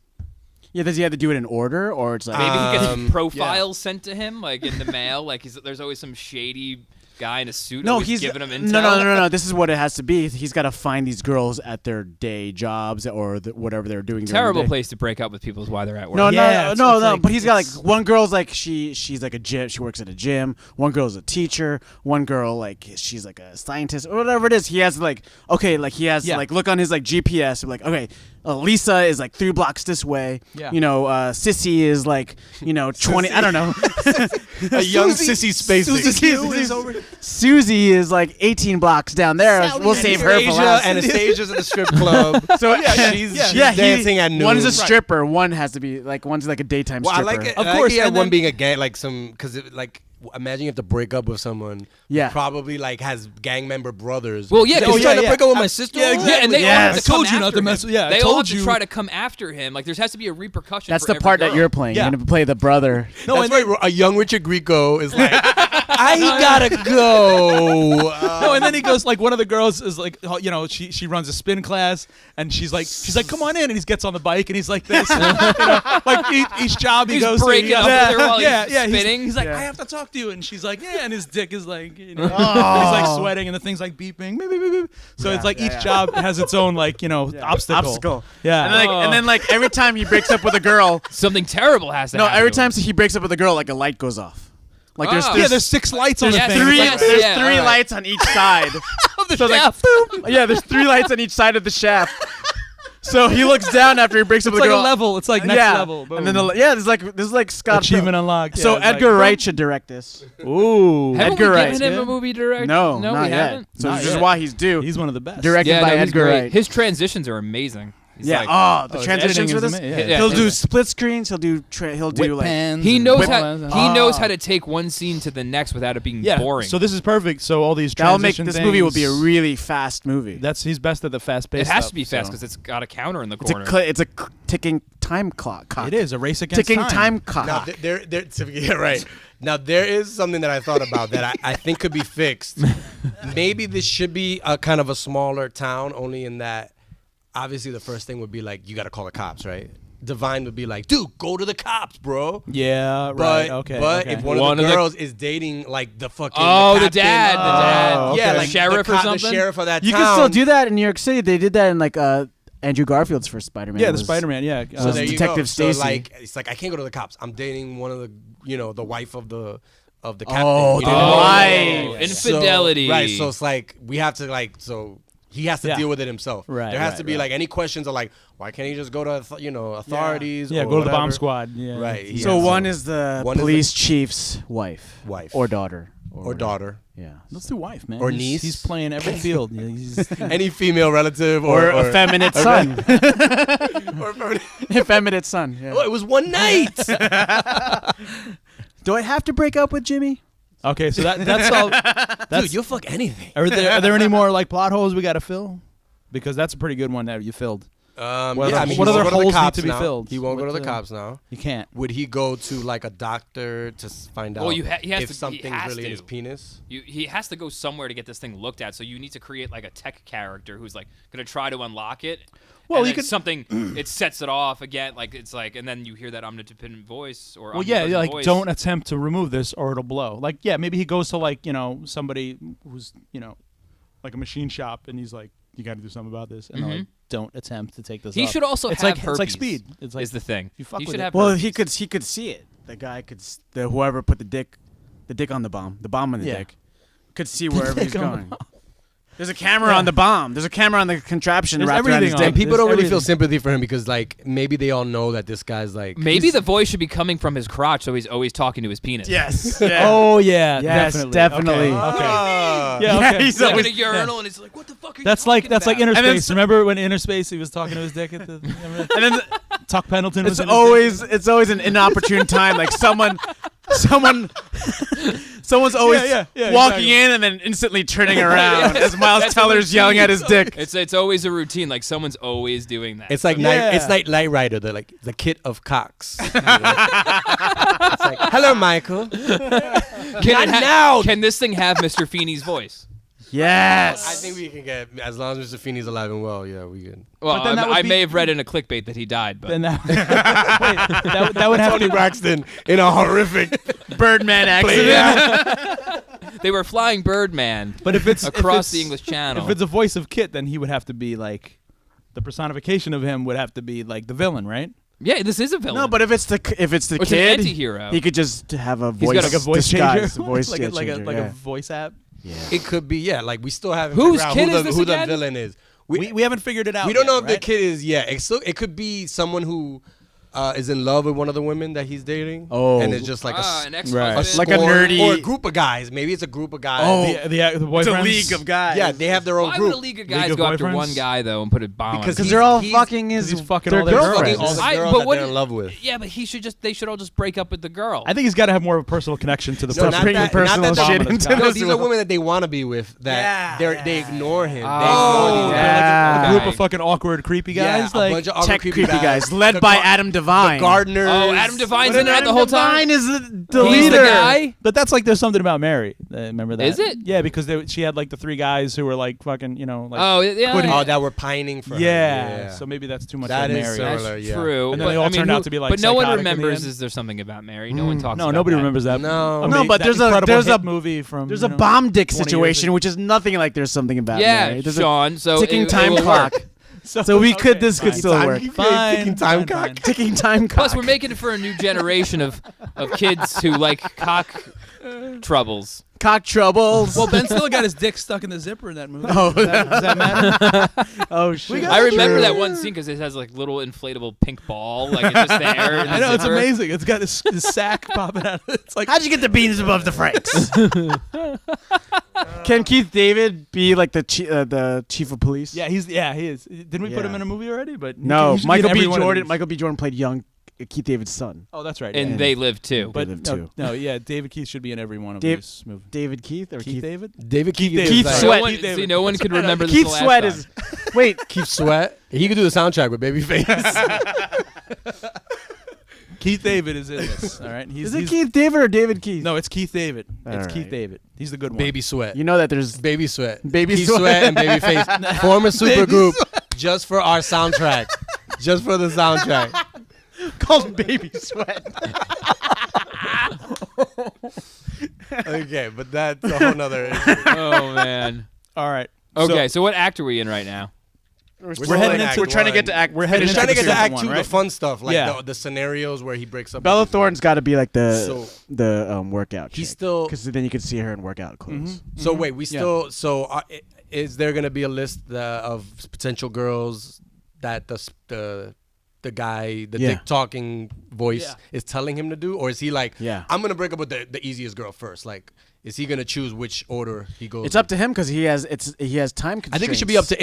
Yeah, does he have to do it in order, or it's like Maybe he gets profiles sent to him, like in the mail. Like there's always some shady guy in a suit. no, always he's giving him intel. no. This is what it has to be. He's got to find these girls at their day jobs or whatever they're doing. during Terrible the day. place to break up with people is why they're at work. No, Yeah, it's no. like- But he's got like one girl's like she's like a gym. She works at a gym. One girl's a teacher. One girl like she's like a scientist or whatever it is. He has like he has like look on his like GPS. Like okay, Lisa is like 3 blocks this way. Yeah. You know, Sissy is like 20. I don't know. A young sissy space. Susie is like 18 blocks down there. We'll save her for last. Anastasia's at the strip club. So she's dancing at noon. One's a stripper. One has to be like one's like a daytime Well, I stripper. like it. Of I like course, he had and one then- being a gang, like some, because like imagine you have to break up with someone. Yeah. Who probably like has gang member brothers. Well, yeah, He's 'cause- trying to yeah. break up with my sister. Yeah, exactly. Yeah, and they all Yes. have to I told come you not after to mess him. with- yeah, I they all told have to you. try to come after him. Like there has to be a repercussion. That's for the every part girl. that you're playing. Yeah. You're gonna play the brother. No, That's and right. A young Richard Grieco is like, I gotta go. No, and then he goes like one of the girls is like she runs a spin class and she's like come on in, and he gets on the bike and he's like this like each job he He's goes breaking to, up with her while he's he's- spinning. He's like Yeah. I have to talk to you, and she's like and his dick is like he's like sweating and the thing's like beeping. Beep, beep, beep, beep. So it's like each job has its own like obstacle. Yeah. And then like every time he breaks up with a girl, Something terrible has to happen. every time he breaks up with a girl, like a light goes off. Like There's 6 lights on the Yes, thing. three It's like, there's Yeah, 3 all right. lights on each side. So like, shaft. yeah, there's 3 lights on each side of the shaft. So he looks down after he breaks up it's with like a girl. a level. It's like next yeah. level. Boom. And then this is like Scott achievement unlocked. So Yeah, it's like, Edgar Wright should direct this. Ooh, Haven't Edgar we Wright. given him Yeah. a movie direct? No, we not yet. haven't. So Not this is yet. why he's due. he's one of the best. Directed Yeah, by no, he's Edgar great. Wright. His transitions are amazing. He's Yeah. like, the his transitions editing for is this. ama- yeah. Yeah. He'll do split screens. He'll do Whip like pans he and knows whip how pans. he knows how to take one scene to the next without it being boring. So this is perfect. So all these that'll make transition this movie will be a things- really fast movie. He's best at the fast pace. it has to be fast because it's got a counter in the corner. It's a ticking time clock. it is a race against ticking time Now, clock. yeah, right. Now, there is something that I thought about that I think could be fixed. Maybe this should be a kind of a smaller town, only in that, obviously, the first thing would be like, you got to call the cops, right? Divine would be like, dude, go to the cops, bro. Yeah, But, right. Okay. but okay. if one of the girls is dating like the fucking Oh, the captain, dad, okay. yeah, like sheriff or the something? sheriff of that You town. can still do that in New York City. They did that in like Andrew Garfield's first Spider-Man. Yeah, the was- Spider-Man. Yeah. So there you Detective go. Stacy. So like, it's like I can't go to the cops. I'm dating one of the, the wife of the captain. Oh, you the know? wife. So- Infidelity. right. So it's like we have to like so. He has to Yeah. deal with it himself. Right, There has right, to be right. like any questions are like, why can't he just go to authorities? Yeah, or go to the bomb whatever? squad. Yeah. Right. he So has one to- is the one is police chief's wife Or daughter daughter. Yeah. Let's do wife, man. Or He's- niece. He's playing every field. Yeah, he's, Any female relative Or effeminate son. or Effeminate son. Yeah. Oh, it was one night. Do I have to break up with Jimmy? okay, so that's all. Dude, you'll fuck anything. Are there any more like plot holes we got to fill? Because that's a pretty good one that you filled. What yeah, other- I mean, what he other won't go to the holes need cops to be now. filled He won't go to with the the- cops now. You can't. Would he go to like a doctor to find out Well, he has if to- he something's has really in to. his penis? He has to go somewhere to get this thing looked at. So you need to create like a tech character who's like gonna try to unlock it. Well, and you then could- something it sets it off again. Like it's like, and then you hear that omnipotent voice or Well, yeah, omnipresent like voice. don't attempt to remove this or it'll blow. Like, yeah, maybe he goes to like somebody who's like a machine shop and he's like, you got to do something about this, and they're like, don't attempt to take this. He off. should also it's have like it's like herpes, speed. It's like is the thing. you fuck he with should it. have. Well, herpes. he could see it. The guy could whoever put the dick on the bomb on the Yeah. dick, could see wherever he's dick on the going. There's a camera on the bomb. There's a camera on the contraption There's wrapped around his everything on dick. it. And people There's don't really feel everything. sympathy for him because like maybe they all know that this guy's like Maybe the voice should be coming from his crotch, so he's always talking to his penis. Yes. Yeah. Oh yeah, Yes, definitely. definitely. Okay. Ah. Yeah, Yeah, okay. he's He's like always- in a urinal, and he's like, "What the fuck are you That's like talking that's like about?" inner And then space. Remember when Inner Space he was talking to his dick at the And then Tuck Pendleton was it's in his dick? always an inopportune time. Like someone's always Yeah, walking exactly. in and then instantly turning around as Miles That's a Teller's yelling at his dick. It's always a routine. Like someone's always doing that. It's like Yeah. it's like Knight Rider, the kit of cocks. You know? It's like, hello, Michael. can, Not now. Can this thing have Mr. Feeney's voice? Yes. I think we can get as long as Mr. Feeney's alive and well. Yeah, we can. Well, But then that would I be- may have read in a clickbait that he died, but Then that, wait, that would have Tony to Braxton in a horrific. Birdman accident. they were flying Birdman But if it's across the English Channel. If it's a voice of Kit, then he would have to be like the personification of him would have to be like the villain, right? yeah, this is a villain. No, but if it's the Or it's an kid, anti-hero. he could just have a got voice, Like a voice disguise, changer, a voice like changer, a yeah. voice app. Yeah. It could be like we still haven't Whose figured out kid who is the, this who the again? villain is. We haven't figured it out. We don't yet, know if the right? kid is. Yeah, it could be someone who is in love with one of the women that he's dating. Oh. and it's just like an a ex-husband. Like a score- nerdy- or a group of guys. Maybe it's a group of guys. Oh. The It's a boyfriends. league of guys. Yeah, they have their own Why group. would a league of guys League of go after boyfriends? one guy though and put a bomb on Because him? Because they're all He's- fucking his he's fucking their all their girlfriends. Fucking all the I- girls but that what they're in it- love with. Yeah, but they should all just break up with the girl. I think he's got to have more of a personal connection to the No, person. not bringing that, personal not that shit they're- into No, this these are world. women that they want to be with. That they ignore him. Oh, they ignore these They're guys. like a Okay. group of fucking awkward, creepy Yeah, guys. a like bunch of awkward Tech creepy guys, led The by gar- Adam Devine. The gardeners. Oh, Adam Devine's But in it the Adam whole time. Devine is the He's leader. the guy. But that's like there's something about Mary. Remember that? Is it? Yeah, because she had like the three guys who were like fucking, like Oh, yeah. couldn't- Oh, that were pining for her. yeah. So maybe that's too much That like is Mary. similar. That's yeah. true. And then but, they all I mean, turned out to be, like, but no one psychotic in the remembers. end. Is there something about Mary? No one talks. No, about nobody that. remembers that. No. No, but that there's a- incredible there's a- hit movie from There's a bomb dick 20 years situation, ago. which is nothing like there's something about Yeah, Mary. There's Sean. So a ticking it time will clock. work. So we could. This could fine. still work. Fine. Ticking time fine, cock. fine. Ticking time clock. Plus, we're making it for a new generation of kids who like cock troubles. cock troubles. Well, Ben still got his dick stuck in the zipper in that movie. Oh. Does that matter? oh shit! got I remember True. that one scene because it has like little inflatable pink ball, like it's just there. in the I know, it's zipper. amazing. It's got this sack popping out of it. It's like, How'd you get the beans above the Franks? Can Keith David be like the chief of police? yeah, he is. Didn't we put Yeah. him in a movie already? But No, he should be in Michael every B. one of Jordan. these. Michael B. Jordan played young Keith David's son. Oh, that's right. And yeah. they live too. But live no, too. no, yeah, David Keith should be in every one of Dave- these movies. David Keith or Keith David? David Keith. David. Keith Sorry. Sweat. No one, Keith David. see, no one could remember this Keith the last Sweat time. is. Wait, Keith Sweat. He could do the soundtrack with Babyface. Keith David is in this. All right, is it Keith David or David Keith? No, it's Keith David. It's All Keith right. David. He's the good one. Baby Sweat. You know that there's Baby Sweat. Baby Keith Sweat. Sweat and Babyface form a super group just for our soundtrack. Just for the soundtrack. called Baby Sweat. Okay, but that's a whole nother issue. Oh man. All right. Okay, so what act are we in right now? We're heading into. We're trying to get to act. We're heading We're into trying to get the to second Act one, 2, right? the fun stuff, like Yeah. the scenarios where he breaks up. Bella with his Thorne's got to be like So- the workout. He's still. because then you can see her in workout clothes. So wait, we Yeah. still. So is there gonna be a list of potential girls that the guy, the Yeah. dick talking voice Yeah. is telling him to do, or is he like, Yeah. I'm gonna break up with the easiest girl first? Like, is he gonna choose which order he goes? It's up to him because he has time constraints. I think it should be up to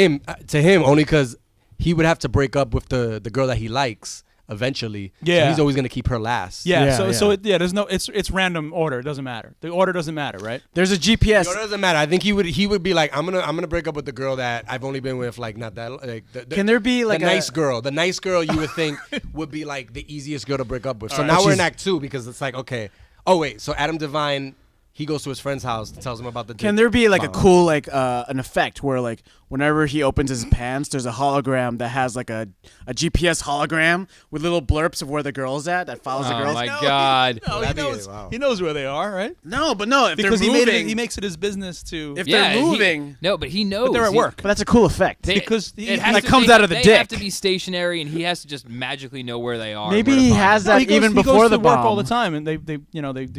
him only because he would have to break up with the girl that he likes eventually. Yeah. So he's always gonna keep her last. Yeah. There's no. It's random order. It doesn't matter. The order doesn't matter, right? There's a GPS. It doesn't matter. I think he would be like, I'm gonna break up with the girl that I've only been with like not that like. Can there be like the nice girl? The nice girl you would think would be like the easiest girl to break up with. So right. now we're in She's- Act 2 because it's like, okay, oh wait, so Adam Devine, he goes to his friend's house, tells him about the. Can there be like a cool like an effect where like whenever he opens his pants, there's a hologram that has like a GPS hologram with little blurps of where the girl's at that follows the Oh girls? my God. No, he That'd be- knows. wow. He knows where they are, right? No, but no, if Because they're he moving, he makes it his business to. if Yeah, they're moving, no, but he knows. But they're at work. but that's a cool effect. because it has like to comes be- out of the they dick. have to be stationary, and he has to just magically know where they are. Maybe where to he find has them. that he goes, even he goes before to the work bomb. all the time, and they do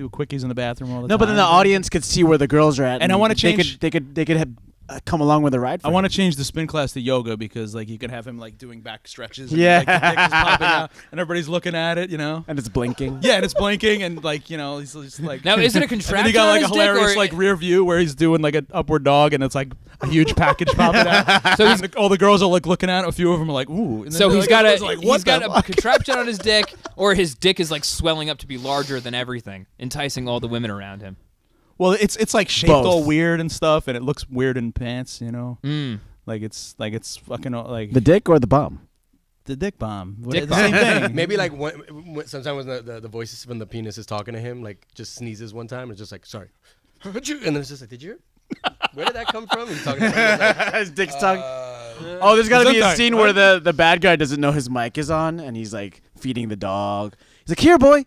quickies in the bathroom all the time. No, but then the audience could see where the girls are at, And I wanna they change- could have, come along with the ride. For I him. want to change the spin class to yoga because like you could have him like doing back stretches. And, Yeah. like, the dick is popping out, and everybody's looking at it. and it's blinking. Yeah, and it's blinking, and like he's just like. Now, is it a And then contraption? he got like on a his dick, hilarious or- like rear view where he's doing like an upward dog, and it's like a huge package popping out. So And all the girls are like looking at it. A few of them are like, "Ooh." And then So they're he's got everyone's a like, what he's got the a fuck? contraption on his dick, or his dick is like swelling up to be larger than everything, enticing all the women around him. Well, it's like shaped Both. all weird and stuff, and it looks weird in pants. Mm. Like it's fucking like The dick or the bomb? the dick bomb. Dick the bomb. same thing. Maybe like sometimes when the voices when the penis is talking to him, like just sneezes one time, it's just like sorry, and then it's just like, did you? Where did that come from? He's talking to somebody, like, His dick's tongue. Oh, there's got to be a Sometimes, scene right? where the bad guy doesn't know his mic is on, and he's like feeding the dog. He's like, "Here, boy,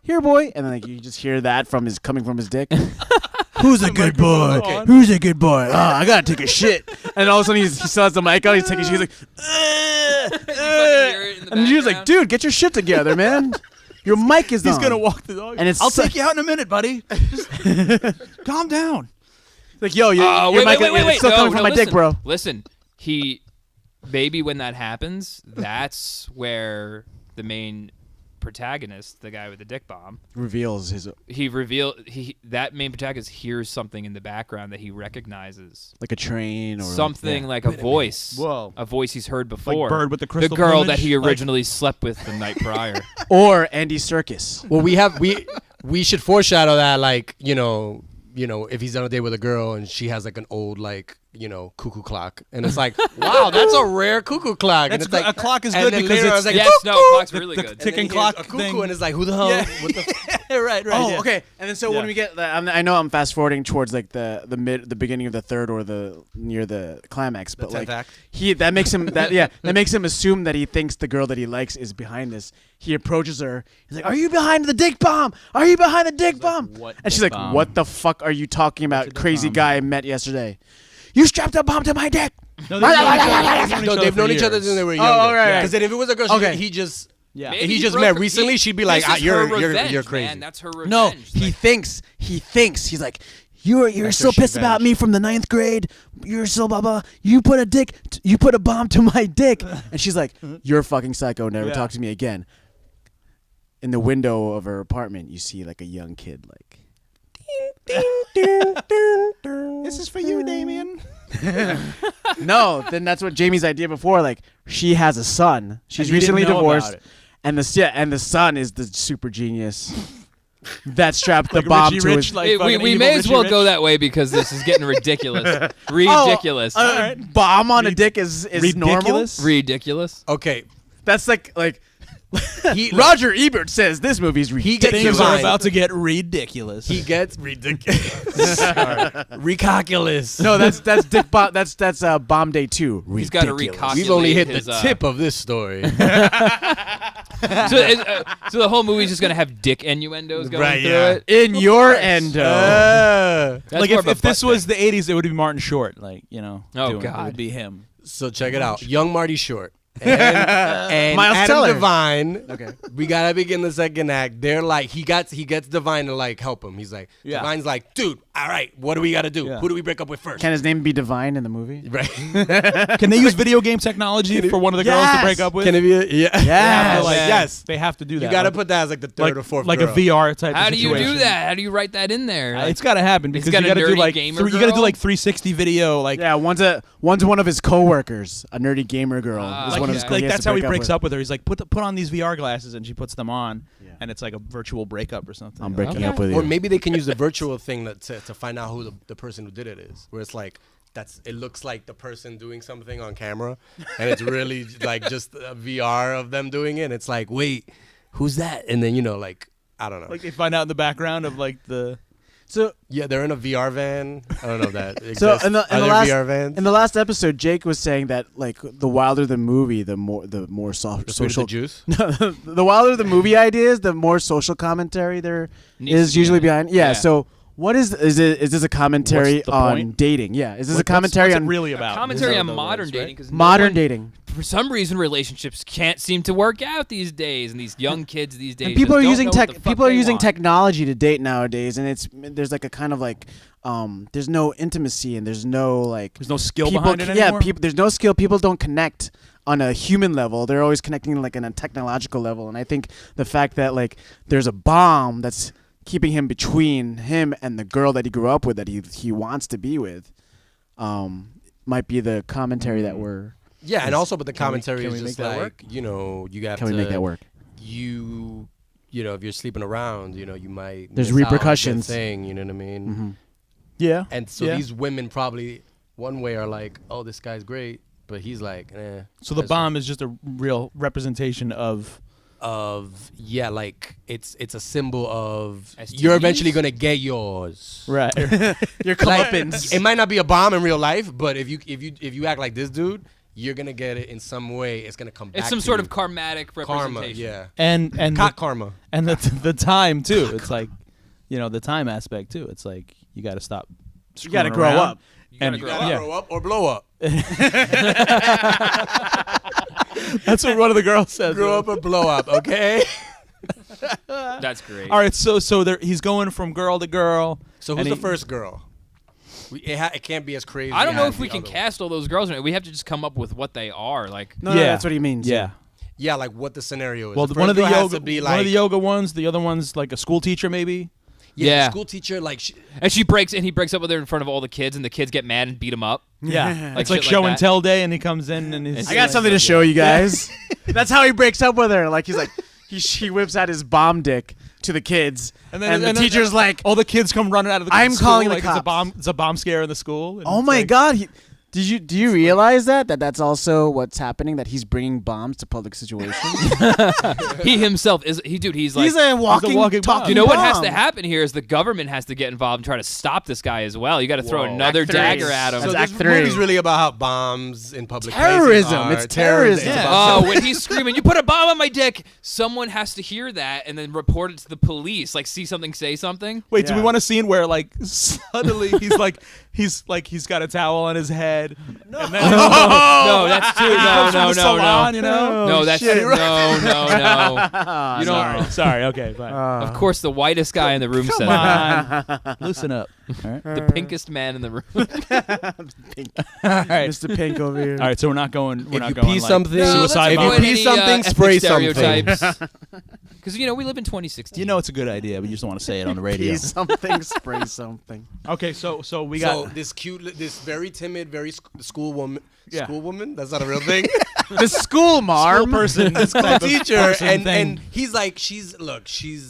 and then like you just hear that coming from his dick. Who's a good boy? microphone's on. Who's a good boy? Oh, I gotta take a shit. And all of a sudden he still has the mic on. He's taking a shit. He's like, hear it in the and she's like, background. dude, get your shit together, man. Your mic is He's on. gonna walk the dog. And it's I'll so- take you out in a minute, buddy. Just calm down. Like, yo, your mic it's still coming from my dick, bro. Listen, maybe when that happens, that's where the main protagonist, the guy with the dick bomb, Reveals his that main protagonist hears something in the background that he recognizes. like a train or Something yeah. like a voice. Whoa. A voice he's heard before. Bird with the The crystal girl plumage? that he Like- originally slept with the night prior. or Andy Serkis. well, we should foreshadow that, like if he's on a date with a girl and she has like an old like cuckoo clock, and it's like, wow, that's a rare cuckoo clock. That's and it's like a clock is and good then because later I it's was like, Yes, no, clock's really the good. and ticking then he hears clock a cuckoo, thing. and it's like, who the hell? Yeah. What the right. Oh, yeah. okay. And then so when Yeah. we get, I know I'm fast forwarding towards like the beginning of the third or the near the climax, but 10th like act? that makes him assume that he thinks the girl that he likes is behind this. He approaches her. He's like, "Are you behind the dick bomb? Are you behind the dick bomb?" "What And she's dick like, bomb? "What the fuck are you talking about, a dick crazy bomb?" guy I met yesterday? You strapped a bomb to my dick." No, they've known each other since they were younger. all right. Because then if it was a girl, Okay. he just Yeah. Maybe he just broke met her- recently, she'd be like, this is you're her revenge, crazy. Man. That's her revenge. No, he Like, thinks he's like, you're That's so her pissed about revenge. me from the 9th grade. You're so blah blah. You put a bomb to my dick, and she's like, you're fucking psycho. Never Yeah. talk to me again. In the window of her apartment, you see like a young kid like. This is for you, Damien. No, then that's what Jamie's idea before. Like she has a son. She's And you didn't recently know divorced, about it. and the son is the super genius that strapped the Like bomb Richie to Rich, his. like we fucking evil may as Richie well Rich. go that way because this is getting ridiculous. Ridiculous. Bomb on a dick is normal. Ridiculous. Ridiculous. Okay, That's like he Roger Ebert says this movie's ridiculous. Things are Divine. about to get ridiculous. he gets ridiculous, recalculous. No, that's dick bomb. That's Bomb Day 2. He's got to Ridiculous. We've only hit his, the tip of this story. So the whole movie's just gonna have dick innuendos going Right, through yeah. it. In your endo. That's like more if of a this butt was the 80s, it would be Martin Short. Like Oh, doing it. God. It would be him. So check it out, young Marty Short and Miles Adam Teller. Devine. Okay. We gotta begin the second act. They're like, he gets Devine to like help him. He's like, Yeah. Divine's like, dude, all right, what do we gotta do? Yeah. Who do we break up with first? Can his name be Divine in the movie? Right? Can they use video game technology for one of the girls to Yes! break up with? Can it be? Yeah. They have to, like, Yeah. Yes. They have to do that. You gotta like, put that as like the third or fourth like girl. a VR type. How of do you situation. do that? How do you write that in there? It's got to happen because got you a got to do nerdy like gamer you got to do girl? like 360 video. Like Yeah, one's one of his coworkers, a nerdy gamer girl. Ah. is like one of his like that's how he breaks up with her. He's like, put on these VR glasses, and she puts them on, and it's like a virtual breakup or something. I'm breaking up with you. Or maybe they can use the virtual thing to find out who the person who did it is. Where it's like it looks like the person doing something on camera, and it's really like just a VR of them doing it. And it's like, wait, who's that? And then like I don't know. Like they find out in the background of like the. So yeah, they're in a VR van. I don't know if that exists. So in the VR vans? in the last episode, Jake was saying that like the wilder the movie, the more social juice. The wilder the movie ideas, the more social commentary there is usually behind. Yeah. So what is this a commentary on dating? Yeah. Is this a commentary what's on it really about? A commentary on modern dating because modern dating? For some reason, relationships can't seem to work out these days, and these young kids these days. And people are using want. technology to date nowadays, and there's like a kind of like there's no intimacy and there's no skill behind it anymore. Yeah, there's no skill. People don't connect on a human level. They're always connecting like on a technological level, and I think the fact that like there's a bomb that's keeping him between him and the girl that he grew up with that he wants to be with might be the commentary that we're. Yeah, and also, but the commentary is just like, work? You got to. Can we make that work? If you're sleeping around, you might. There's miss out on a good repercussions. thing, you know what I mean? Mm-hmm. Yeah. And so these women probably one way are like, oh, this guy's great, but he's like, eh. So the bomb is just a real representation of like it's a symbol of STDs? you're eventually gonna get yours. right. Your comeuppance. It might not be a bomb in real life, but if you act like this dude, you're gonna get it in some way. It's gonna come back. It's some to sort you. of karmatic representation. Karma, yeah. and Cock karma. And the time too. It's like, the time aspect too. It's like you got to stop. You got to grow up. You gotta Grow up or blow up. That's what one of the girls says. Grow up or blow up, okay? That's great. All right, so he's going from girl to girl. So who's the first girl? It can't be as crazy. I don't know as if we the can other cast all those girls. We have to just come up with what they are. Like, No, that's what he means. Yeah. Yeah, like what the scenario is. Well, the one of the first girl has yoga, to be one of like the yoga ones. The other one's like a school teacher, maybe. Yeah. the school teacher, like and he breaks up with her in front of all the kids, and the kids get mad and beat him up. Yeah, Like it's like shit show like and that. tell day, and he comes in and he's. I got something to show you guys. That's how he breaks up with her. Like he's like he whips out his bomb dick to the kids, and the teacher's like, all the kids come running out of the. I'm school, calling the like cops. It's a bomb scare in the school. And oh it's my like, god. Do you realize that's also what's happening? That he's bringing bombs to public situations. He himself is he's like He's a walking walking talking bomb. you know what has bomb. to happen here is the government has to get involved and try to stop this guy as well. You got to throw Whoa. another Act three. dagger at him. So That's this Act 3. movie's really about how bombs in public Terrorism. places are It's terrorism. It's Yeah. about Oh, when he's screaming, "You put a bomb on my dick!" Someone has to hear that and then report it to the police. Like, see something, say something. Wait, do we Yeah. want a scene where like suddenly he's got a towel on his head? No, and then, No, that's too. he comes from No, the salon, you know. No, that's shit. no. You don't. Sorry. Okay, fine. Of course, the whitest guy in the room said Come that. on, loosen up. All right. The pinkest man in the room. Pink. All right. Mr. Pink over here. All right. So we're not going. We're If not you going pee like something- No, suicide let's bomb. avoid If you pee any, something, ethnic spray something. stereotypes. Because we live in 2016. You know it's a good idea, but you just don't want to say it on the radio. Pee something, spray something. Okay, so we got this very timid, very school woman. Yeah. School woman? That's not a real thing. The school marm. school person, School teacher, and thing. he's like, she's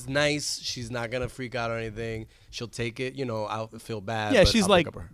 nice. She's not gonna freak out or anything. She'll take it. I'll feel bad. yeah, but she's I'll like pick up her.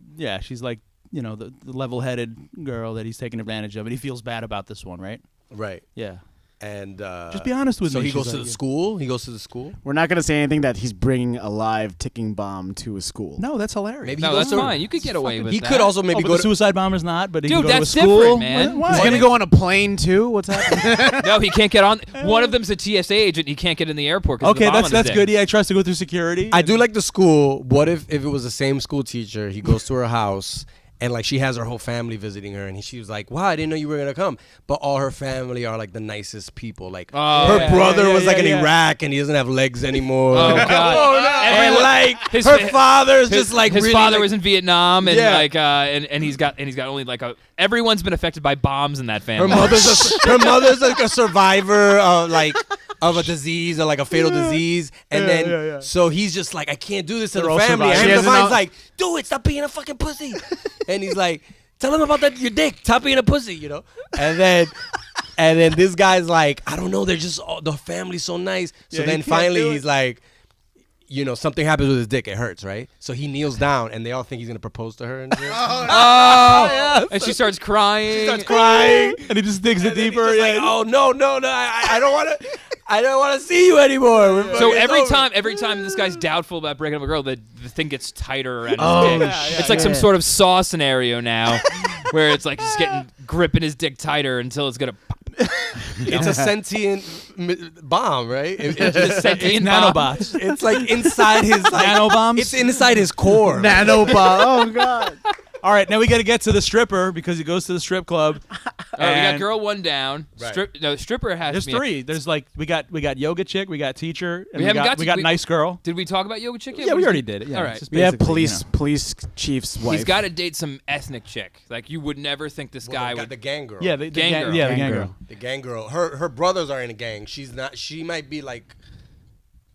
the level-headed girl that he's taking advantage of, and he feels bad about this one, right? Right. Yeah. And Just be honest with so me. he goes she's to like, the school. He goes to the school. We're not gonna say anything that he's bringing a live ticking bomb to a school. No, that's hilarious. Maybe No, he goes that's to- fine. You could get away with He that. could also maybe but go the to. suicide bomber's not, but he Dude, can go that's to a school. different, man. Why? He's gonna go on a plane too. What's happening? No, he can't get on. One of them's a TSA agent. He can't get in the airport. 'Cause of the Okay, bomb on his that's dick. good. Yeah, he tries to go through security. I do like the school. What if it was the same school teacher? He goes to her house. And like she has her whole family visiting her, and she was like, "Wow, I didn't know you were gonna come." But all her family are like the nicest people. Like her yeah, brother was like in yeah. Iraq, and he doesn't have legs anymore. Oh God! And like His her fa- father's just like his really, father like, was in Vietnam, and Yeah. like and he's got only like everyone's been affected by bombs in that her family. mother's like a survivor of a disease or like a fatal disease, and then so he's just like, I can't do this to They're the all family. survivors. And She the doesn't mind's know- like, dude, stop being a fucking pussy, and he's like, tell him about that your dick, top being a pussy, you know. And then this guy's like, I don't know, they're just the family's so nice. So then finally he's like, you know, something happens with his dick, it hurts, right? So he kneels down, and they all think he's gonna propose to her. And and she starts crying. And he just digs it deeper. Like, oh no, I don't want to see you anymore. So every time this guy's doubtful about breaking up a girl, the thing gets tighter around his dick. It's like some sort of Saw scenario now, where it's like he's gripping his dick tighter until it's gonna pop. It's a sentient bomb, right? It's a sentient nanobots. It's like inside his nanobombs. It's inside his core. Nanobomb. Oh god. All right, now we got to get to the stripper because he goes to the strip club. We got girl one down. Right. Stripper has. There's to be three. There's like we got got yoga chick, we got teacher, and we got nice girl. Did we talk about yoga chick yet? Yeah, we already did it. Yeah, all right. We have police chief's wife. He's got to date some ethnic chick. Like you would never think this guy would. The gang girl. Yeah, the gang girl. Yeah, the gang girl. The gang girl. Her brothers are in a gang. She's not. She might be like.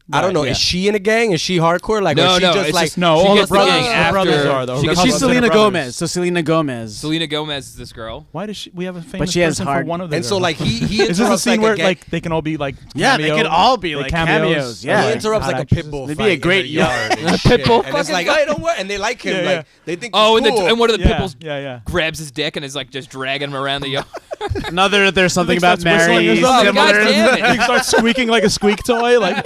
I don't know. Yeah. Is she in a gang? Is she hardcore? Like, no, or she no. just It's like just, no. she All gets the brothers, gang after. brothers are though. She's Selena Gomez. So Selena Gomez. Selena Gomez is this girl. Why does we have a famous she has person hard- for one of them? And so like he is this a interrupts scene like where a gang. like they can all be like Yeah, they could all be like cameos. Yeah. He interrupts like a pit bull They'd fight be a great in her yard. and A shit. pit bull And it's like, I don't work. And they like him. Yeah, yeah. Like they think. Oh, he's cool. and one of the pit bulls yeah. grabs his dick and is like just dragging him around the yard. Another. There's something about starts whistling Mary. or something. God similar. damn it. He starts squeaking like a squeak toy. Like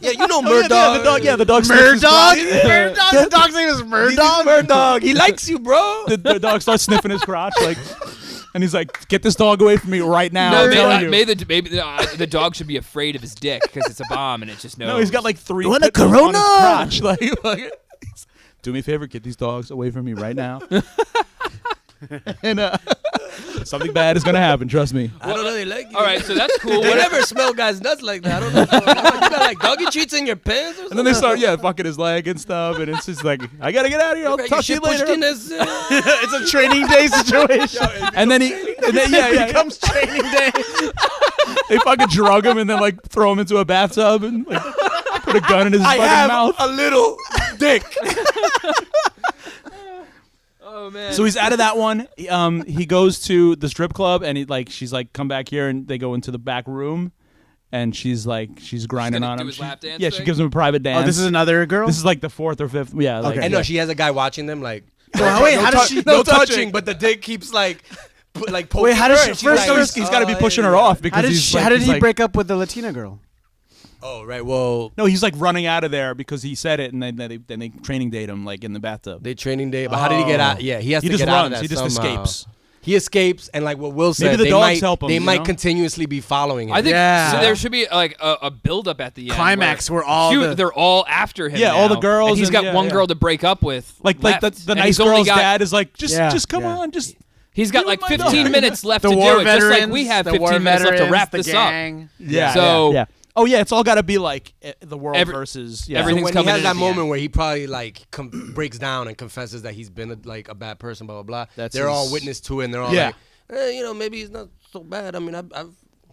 Yeah, you know the dog. Yeah, the dog. Murdog. Yeah. The dog's name is Murdog. Murdog. He likes you, bro. The dog starts sniffing his crotch, like, and he's like, "Get this dog away from me right now!" No, I'm telling you. maybe the dog should be afraid of his dick because it's a bomb and it just knows. No, he's got like 3 You want a pit bulls on his Corona? crotch. Like, do me a favor, get these dogs away from me right now. And something bad is gonna happen. Trust me. I don't know. They like you. All right, so that's cool. They never smell guys nuts like that. I don't know. You got like doggy treats in your pants or something? And then they start, fucking his leg and stuff, and it's just like, I gotta get out of here. I'll Got talk to you your shit pushed later. in this, It's a training day situation. And then It becomes training day. they fucking drug him and then like throw him into a bathtub and like put a gun in his I fucking have mouth. a little dick. Oh man. So he's out of that one. He goes to the strip club and she's like, come back here, and they go into the back room, and she's grinding gonna on do him. his lap dance She thing? gives him a private dance. Oh, this is another girl. This is like the 4th or 5th. Yeah. Like, Okay. And no, she has a guy watching them like. So, wait, how does she? No touching, but the dick keeps like poking Wait, how does her, she- and she's first- like, first he's got to be pushing her yeah. off because How did he's he like- break up with the Latina girl? Oh right, well No, he's like running out of there because he said it, and then they training date him like in the bathtub. they training day. But how did he get out? Yeah, he has He to just get out of runs. that He just somehow. escapes. He escapes, and like what Will said, Maybe the they dogs might, help him, They you might know? continuously be following him. I think Yeah. so there should be like a build up at the end. Climax where all the- they're all after him. Yeah, all the now, girls And he's and- got yeah, one yeah. girl to break up with. Like left, the and nice he's only girl's got- dad is like, just come Yeah. on, just. He's got You like and my 15 dog. minutes left The to war do it, just veterans. like we have the war 15 minutes left to veterans, wrap the this up. gang. Yeah. So- yeah. Oh yeah, it's all got to be like the world Every- versus So everything's when he coming has in that at the moment end. where he probably like breaks down and confesses that he's been a bad person, blah blah blah. That's they're all his- witness to it, and they're all Yeah. like, maybe he's not so bad. I mean,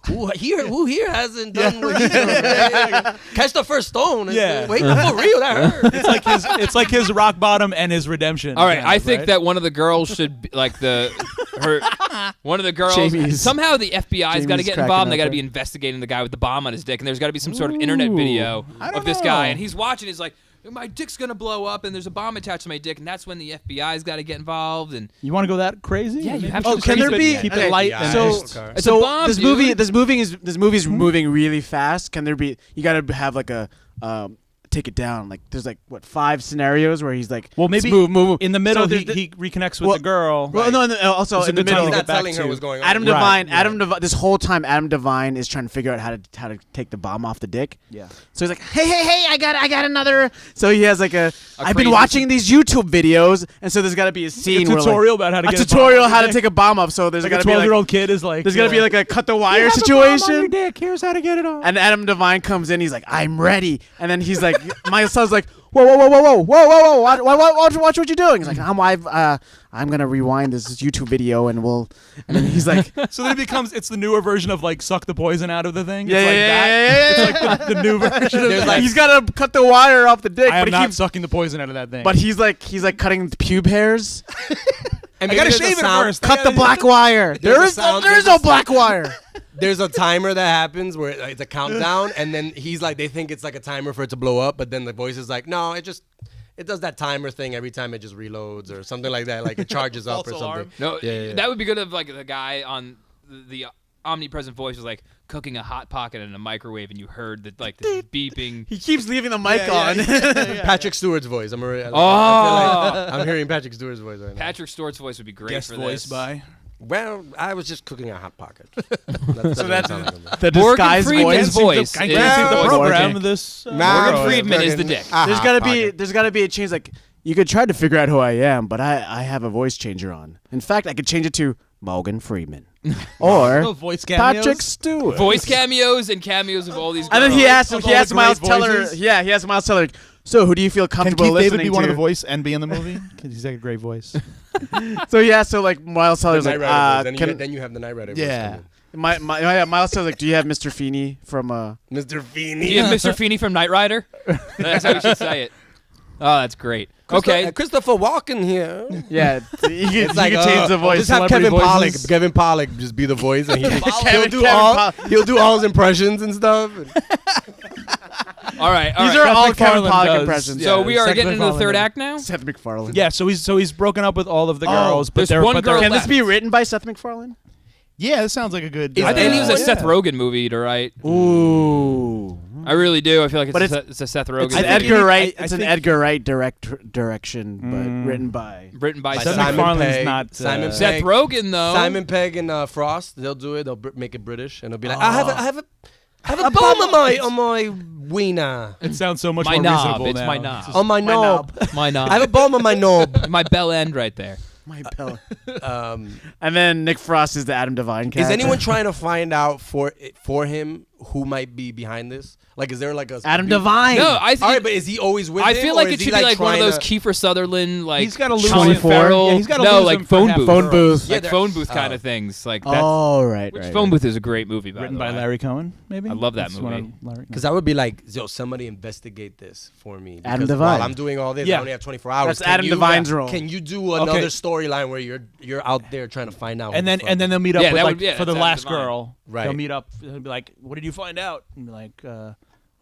who here hasn't done what he's done? Catch the first stone. Yeah. Wait, for real, that hurt. It's like his rock bottom and his redemption. All right, kind I of, think right? that one of the girls should be like one of the girls. Jamie's- Somehow the FBI's got to Jamie's get cracking involved. And they up got to there. be investigating the guy with the bomb on his dick, and there's got to be some sort of internet Ooh, video I of don't this guy, know. and he's watching. He's like, my dick's gonna blow up, and there's a bomb attached to my dick, and that's when the FBI's got to get involved. And You want to go that crazy? Yeah, you Maybe have just to. Can there keep be- it, keep okay, it light? yeah, and so- just- It's so a bomb, this dude. movie's moving really fast. Can there be? You got to have like a take it down. Like there's like 5 scenarios where he's like, well, maybe move. in the middle So he, there's he reconnects with well- the girl. Well, no, also It's a in the good time middle. to He's get not back telling her to- what's going on. Adam Right, Devine. yeah. Adam Devine. This whole time, Adam Devine is trying to figure out how to take the bomb off the dick. Yeah. So he's like, hey, I got another. So he has like I've been crazy- watching these YouTube videos, and so there's got to be a scene a where tutorial about how to a get a tutorial bomb how off to the take a bomb off. So there's Like got a to be 12-year-old kid is like, there's got to be like a cut the wire "You have a bomb on your situation. dick. Here's how to get it off. And Adam Devine comes in. He's like, I'm ready. And then he's like, my son's like, whoa, watch what you're doing. He's like, I'm gonna rewind this YouTube video, and then he's like, So then it's the newer version of like suck the poison out of the thing. yeah, It's like yeah, that. yeah. It's like the new version of There's that. like- He's gotta cut the wire off the dick, I am but not he keeps, sucking the poison out of that thing. but he's like cutting the pube hairs. And I maybe gotta there's a shave it sound- first. Cut the black wire. There's a There is sound- there is there's no a black wire. There's a timer that happens where it's a countdown, and then he's like, they think it's like a timer for it to blow up, but then the voice is like, no, it does that timer thing every time it just reloads or something like that, like it charges up or False something. alarm. No, Yeah. that would be good if like the guy on the omnipresent voice was like cooking a hot pocket in a microwave, and you heard that like this beeping. He keeps leaving the mic on. Patrick Stewart's voice. I feel like I'm hearing Patrick Stewart's voice right now. Patrick Stewart's voice would be great Guest for voice this. by. Well, I was just cooking a hot pocket. That's what it sounded like. The Morgan disguised Freeman's voice. voice. I is can't see the voice program. Dick. This Morgan Freeman is the dick. There's gotta be a change. Like you could try to figure out who I am, but I have a voice changer on. In fact, I could change it to Morgan Freeman or No voice cameos? Patrick Stewart. Voice cameos and cameos of all these. And then he girls. asked him. Of He all asked the Miles great Teller. voices? Yeah, he asked Miles Teller. So, who do you feel Can comfortable Keith listening David be to? one of the voice and be in the movie? Because he's got a great voice. So yeah, so like Miles Teller's The like, Knight Rider voice. can, Then you have the Knight Rider Yeah. voice. come Miles Teller's like, do you have Mr. Feeney from in. Mr. Feeney. Do you have Mr. Feeney from Knight Rider? That's how you should say it. Oh, that's great. Okay. Christopher Walken here. Yeah, you It's like can change the voice. Just have Celebrity Kevin Pollak. voices. Kevin Pollak just be the voice, and Kevin he'll do all his impressions and stuff. All right. These are all Kevin MacFarlane Pollak does. impressions. So Yeah, we are Seth getting into the MacFarlane third does. act now. Seth MacFarlane. Yeah, so he's broken up with all of the girls, but there's they're one but they're- girl Can this left. be written by Seth MacFarlane? Yeah, this sounds like a good. I think he was a yeah. Seth Rogen movie to write. Ooh. I really do. I feel like But it's a Seth Rogen. It's an movie. Edgar Wright. I It's an think- Edgar Wright direction, but written by. written by Seth Seth Simon MacFarlane's Pegg. not. Simon Seth Pegg. Rogen though. Simon Pegg and Frost, they'll do it. They'll make it British, and they'll be like, I have a bomb on my wiener, It sounds so much My more knob. reasonable It's now. my knob. on my knob. My knob. I have a bomb on my knob. my bell end right there. My bell. Um, And then Nick Frost is the Adam Devine character. is anyone trying to find out for him who might be behind this? Like, is there like a Adam Devine? No, I think. All right, but is he always with I him, feel or like is it he, should be like one of trying those to- Kiefer Sutherland, like He's gotta lose Colin him for- Farrell. yeah, he's gotta no, lose like him for phone half booth, the Phone girls. booth. like Yeah, phone booth oh. kind of things. Like that's, Oh, right, which right. phone booth is a great movie, by Written the by way. Larry Cohen, maybe. I love that That's one movie. of Larry- Because I would be like, yo, somebody investigate this for me. Adam Because Devine. While I'm doing all this, Yeah. I only have 24 hours. That's Can Adam you, Devine's role. Can you do another storyline where you're out there trying to find out? and who then the and then fuck- they'll meet up Yeah, with that like would- yeah, for the that's last Adam Devine. girl. Right. They'll meet up. They'll be like, "What did you find out?" And be like, "Well,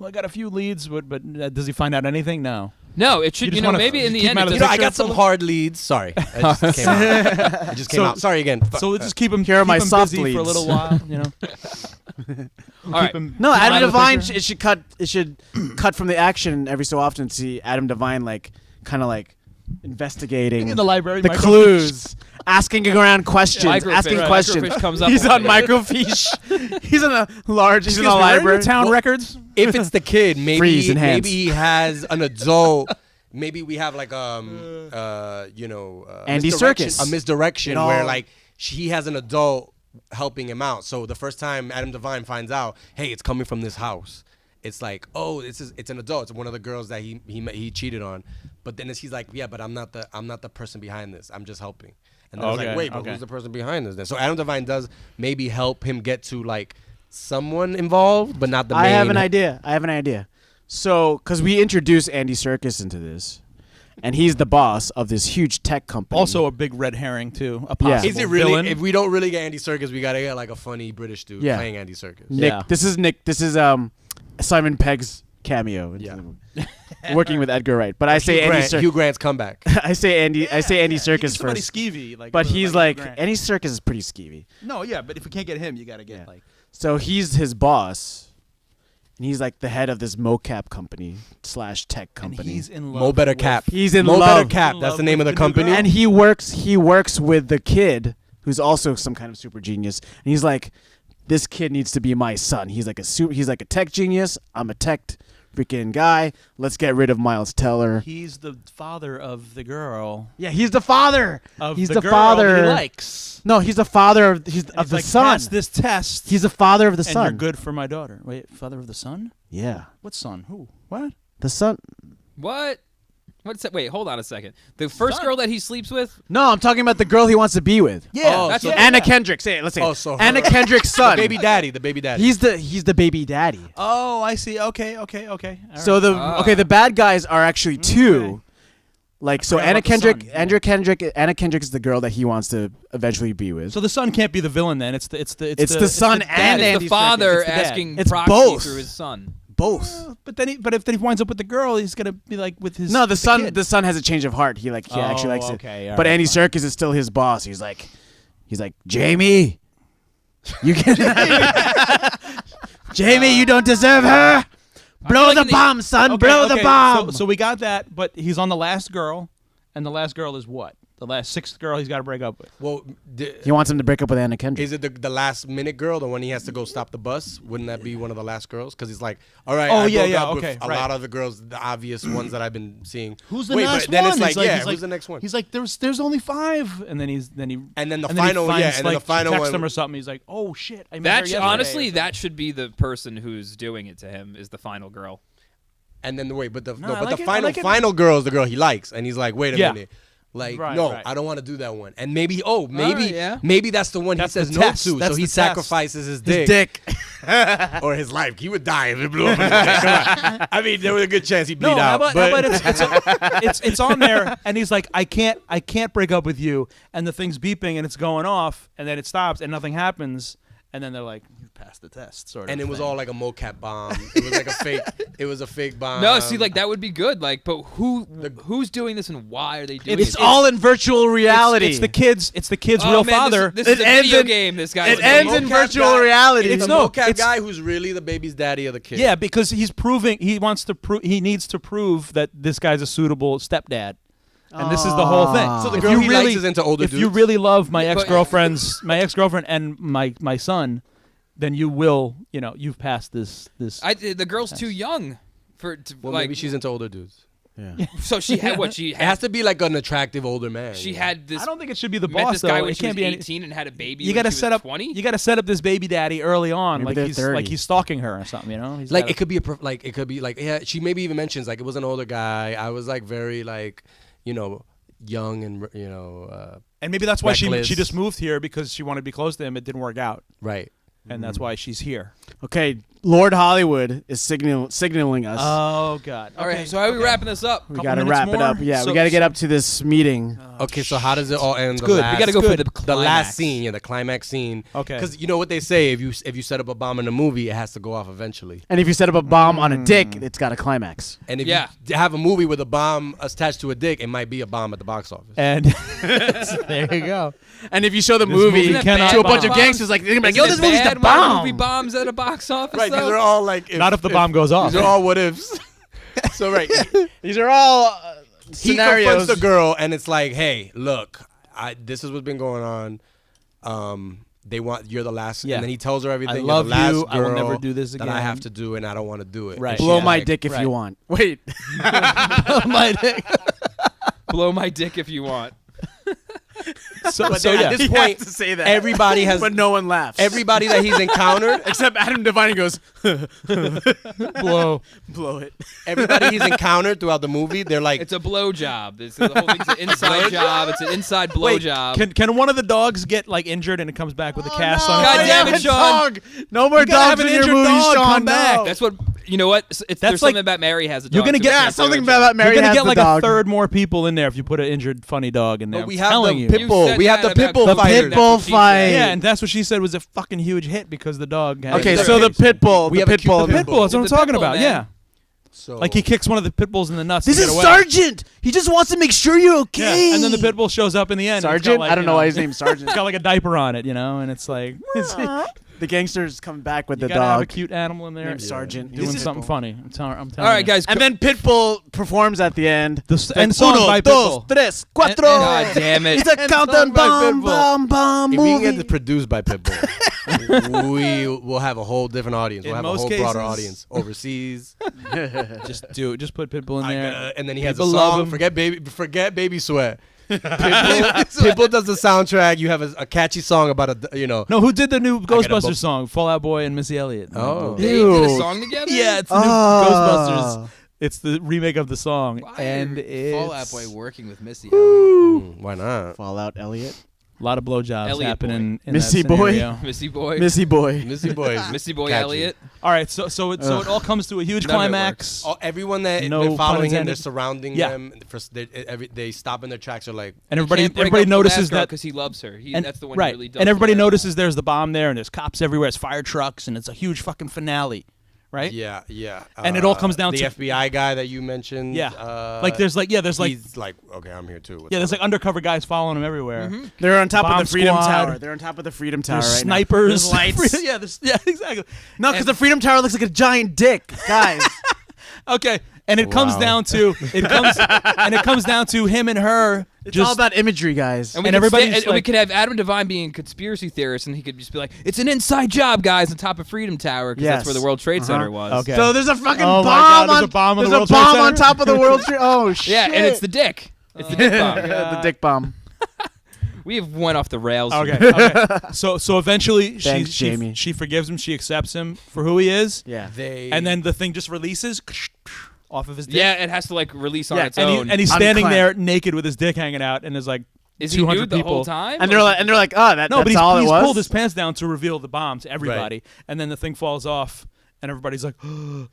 I got a few leads, but does he find out anything? No." No, it should. You You just know, wanna maybe in the keep end, him out it of you the doesn't- know, I got some hard leads. Sorry, it just came out. It just came out. Sorry again. So we'll just keep him. Here are keep my him soft busy for a leads. little while. You know. All right. No, keep him Adam out of the Devine. picture. It should cut. It should cut from the action every so often. See Adam Devine like kind of like investigating in the library. the clues, asking around questions, Microfiche. asking Right. questions. Microfiche comes up He's a on lot. microfiche. He's in a large. He's in a Excuse me, where are your library. town records. If it's the kid, Freeze, enhance. maybe he has an adult. Maybe we have like Andy misdirection- Serkis. a misdirection It all- where like he has an adult helping him out. So the first time Adam Devine finds out, hey, it's coming from this house. It's like, oh, it's an adult. It's one of the girls that he cheated on. But then he's like, yeah, but I'm not the person behind this. I'm just helping. And then it's Okay, like, wait, but okay. who's the person behind this then? So Adam Devine does maybe help him get to like someone involved, but not the main. I have an idea. So, because we introduced Andy Serkis into this, and he's the boss of this huge tech company. Also a big red herring too. A Yeah. possible Is it really? villain. If we don't really get Andy Serkis, we gotta get like a funny British dude Yeah. playing Andy Serkis. Nick. Yeah. This is Nick. This is Simon Pegg's cameo. Yeah. Working with Edgar Wright, but I say Andy Serkis. Hugh Grant's comeback. I say Andy Yeah, Serkis somebody first. skeevy, like, But really he's like like Grant. Andy Serkis is pretty skeevy. No, yeah, but if we can't get him, you got to get Yeah. like. So he's his boss, and he's like the head of this mocap company / tech And company. he's in love. Mo Better with- Cap. He's in Mo love. Better Cap. In That's love the name of with the the new company. girl. And he works with the kid who's also some kind of super genius. And he's like, this kid needs to be my son. He's like a tech genius. I'm a tech freaking guy. Let's get rid of Miles Teller. He's the father of the girl. Yeah, he's the father. Of He's the the girl father. he likes. No, he's the father of And of he's the like, son. Pass this test. He's the father of the and son. you're good for my daughter. Wait, father of the son? Yeah, What son? Who? What? the son. What? What's that? Wait, hold on a second. The first Son. girl that he sleeps with? No, I'm talking about the girl he wants to be with. Oh, that's so- what- Anna Kendrick. Say it. Let's say Oh, it. so her- Anna Kendrick's son. The baby daddy. He's the baby daddy. Oh, I see. Okay. All So right. the the bad guys are actually two. Like, so forgot Anna about the Kendrick, son. Anna Kendrick is the girl that he wants to eventually be with. So the son can't be the villain then. It's the son dad. and It's Andy the father Serkis. It's the dad. asking It's proxy both. through his son. Both. But if he winds up with the girl, he's gonna be like with his. No, the son. kid. The son has a change of heart. He actually likes okay, it. all But right, Andy fine. Serkis is still his boss. He's like, Jamie, you can. Jamie, you don't deserve her. Blow the bomb, son. Okay, Blow the okay, bomb. So we got that, but he's on the last girl, and the last girl is what? The last sixth girl he's got to break up with. Well, He wants him to break up with Anna Kendrick. is it the last minute girl, the one he has to go stop the bus? Wouldn't that be one of the last girls? Because he's like, all right, Oh, I yeah, broke yeah, up okay, with a right. lot of the girls, the obvious ones that I've been seeing. Who's the Wait, last but then one? it's like, He's yeah, he's who's the next one? He's like, there's only 5, and then he And then the and final, then he yeah, finds, and then like, the final she texts one. him or something. He's like, oh shit, I met her That yesterday. honestly, that should be the person who's doing it to him is the final girl. And then wait, but the No, I like the it, I like it. final girl is the girl he likes, and he's like, wait a Yeah. minute. Like, Right, no, right. I don't want to do that one. And maybe yeah. maybe that's the one That's he says the no test. to. That's So he the test. sacrifices his His dick. dick. Or his life. He would die if it blew up in his dick. Come on. I mean, there was a good chance he'd bleed No, out. how about it's on there, and he's like, I can't break up with you, and the thing's beeping and it's going off, and then it stops and nothing happens, and then they're like, you passed the test, sort of. and it was thing. all like a mocap bomb. It was like a fake. It was a fake bomb. No, see, like that would be good. Like, but who's doing this and why are they doing It's it? all in virtual reality. It's the kid's Oh, real man, father. This is It a ends video in- game. This guy. It ends in mocap virtual guy- reality. It's It's a no, mocap it's- guy who's really the baby's daddy of the kid. Yeah, because he needs to prove that this guy's a suitable stepdad. And this is the whole thing. So the If girl you he likes is into older if you dudes? really love my But- ex-girlfriend and my son, then you will, you've passed this. The girl's too young Well, like. maybe she's into older dudes. Yeah. So she had what she It has had. to be like an attractive older man. She you know? had this. I don't think it should be the met boss this guy though. when It she can't was be 18 and had a baby. You got to set up 20. You got to set up this baby daddy early on, Maybe like they're he's 30. stalking her or something. He's Like gotta- it could be it could be like, yeah. She maybe even mentions like it was an older guy. I was like very like, young and and maybe that's why she reckless. just moved here because she wanted to be close to him. It didn't work out, right. and that's why she's here. Okay, Lord Hollywood is signaling us. Oh God! All right. So how are we wrapping this up? we couple got to minutes wrap it more. up. Yeah, So- we got to get up to this meeting. Okay, so how does it all end? good. We We got to go for the climax. the last scene, the climax scene. Okay. Because you know what they say: if you set up a bomb in a movie, it has to go off eventually. And if you set up a bomb on a dick, it's got a climax. And if Yeah. you have a movie with a bomb attached to a dick, it might be a bomb at the box office. And there you go. And if you show the This movie movie to cannot a bunch of bomb. gangsters, like they're gonna be like, Isn't "Yo, this it movie's bad the when a bomb." movie bombs at a box office. Right, these though? are all like Not if the bomb goes off. These are all what ifs. So right, These are all he scenarios. confronts the girl, and it's like, hey, look, this is what's been going on. They want you're the last, Yeah. and then he tells her everything. I You're love the last you. I will girl never do this That I again." have to do, and I don't want to do it. Right. And Blow she's my like- dick if right. you want. Wait. My dick. Blow my dick if you want. So But yeah. at this He point, has to say that Everybody has, but no one laughs. everybody that he's encountered, except Adam Devine goes, blow. blow it. everybody he's encountered throughout the movie, they're like, It's a blow job. The whole thing's an inside job. It's an inside blow Wait, job. can one of the dogs get like injured and it comes back with a cast on it? God damn it, Sean. Dog. No more You gotta have dogs an in your injured movie, dog Sean. come back. No. That's what you know. What That's there's like- something about Mary has a dog. You're gonna so get- we Yeah, can't do something it. about Mary You're gonna has get the like dog. a third more people in there if you put an injured funny dog in there. but we I'm have telling the you. pit You bull. said We have the that pit about bull the fighter. pit bull That's what she fight. said. Yeah, and that's what she said was a fucking huge hit because the dog. Had Okay, Yeah. so the pit bull. We The have a pit cute bull. pit pit bull. That's what I'm The pit talking bull, about. man. Yeah, So like he kicks one of the pit bulls in the nuts. This to is get away. Sergeant. He just wants to make sure you're okay. Yeah, and then the pit bull shows up in the end. and it's got, Sergeant? like, I don't you know why his name's Sergeant. It's got like a diaper on it, and it's like The gangsters come back with you the gotta have a dog. cute animal in there. Named Sergeant. doing This is- something funny. I'm telling All right, you. guys. And then Pitbull performs at the end. and song Uno, by dos, Pitbull. tres, cuatro. God damn it. It's a And countdown song by bomb, Pitbull. bomb, bomb if we can movie. get this produced by Pitbull, we will have a whole different audience. We'll In have a most whole broader cases- audience overseas. Just put Pitbull in there. And then he has a People love song. him. Forget baby sweat. Pitbull does the soundtrack. You have a catchy song about No, who did the new gotta Ghostbusters book- song? Fall Out Boy and Missy Elliott. Oh. They did a Ew. song together. Yeah, it's the new Ghostbusters. It's the remake of the song, Why and are it's Fall Out Boy working with Missy Elliott? Why not? Fallout Elliot. A lot of blowjobs Elliot happening in Missy that boy. scenario. Missy boy. Missy boy. Missy boys. Missy boy Catchy. Elliot. All right, so it all comes to a huge None of it climax. Oh, everyone that No they're pun following him, intended. they're surrounding Yeah. them. They stop in their tracks. They're like, And Can't break everybody up the notices last girl that 'cause he loves her. and, That's the one right. he really does. And everybody care. notices there's the bomb there, and there's cops everywhere. It's fire trucks, and it's a huge fucking finale, right? yeah, yeah. And it all comes down the to- FBI guy that you mentioned. Yeah. There's like he's like, okay, I'm here too. there's like undercover guys following him everywhere. They're on top Bomb of the Freedom Squad. Tower. They're on top of the Freedom Tower There's right now. snipers. There's lights. yeah, exactly. No, because the Freedom Tower looks like a giant dick, guys. Okay, and it comes Wow. down to it comes down to him and her. It's just all about imagery, guys. And we And could everybody's and we like- could have Adam Devine being a conspiracy theorist, and he could just be like, "It's an inside job, guys, on top of Freedom Tower, because Yes. that's where the World Trade Center was." Okay. So there's a fucking Oh bomb my God, there's on a bomb on the there's World a Trade bomb on Center? top of the World Trade. Oh shit! Yeah, and it's the dick. It's the dick bomb. the dick bomb. We have went off the rails. Okay. So eventually Thanks, Jamie. she forgives him. She accepts him for who he is. Yeah. And then the thing just releases off of his dick. Yeah, it has to like release on Yeah, its And, own. he's standing Unclamped. there naked with his dick hanging out, and there's like Is he 200 nude the people. whole time? And they're like, oh, No, that's but all he's it was. pulled his pants down to reveal the bomb to everybody, and then the thing falls off, and everybody's like,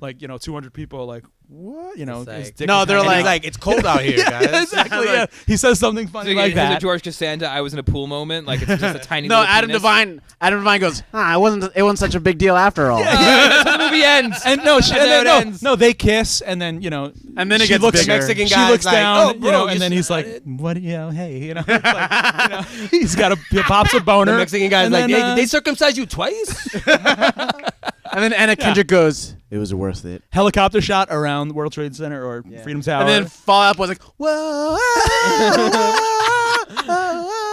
like 200 people are like, what? His like- dick No, is they're hanging And out. he's like, it's cold out here, guys. Exactly. Yeah, he says something So funny you like get that. a George Costanza, I was in a pool moment, like it's just a tiny No, little Adam penis. Devine goes, it wasn't such a big deal after all. That's how the movie ends. And no, she, And then no, it ends. no, they kiss, and then And then it she gets looks, bigger. Mexican she guy's looks like, down, "Oh, bro, and you then he's like, started." "What? Hey, it's like, he's got he pops a boner." The Mexican guy's and like, then, did they circumcise you twice? And then Anna Kendrick goes, it was worth it. helicopter shot around the World Trade Center or Freedom Tower, And then Fall Out Boy's like, whoa.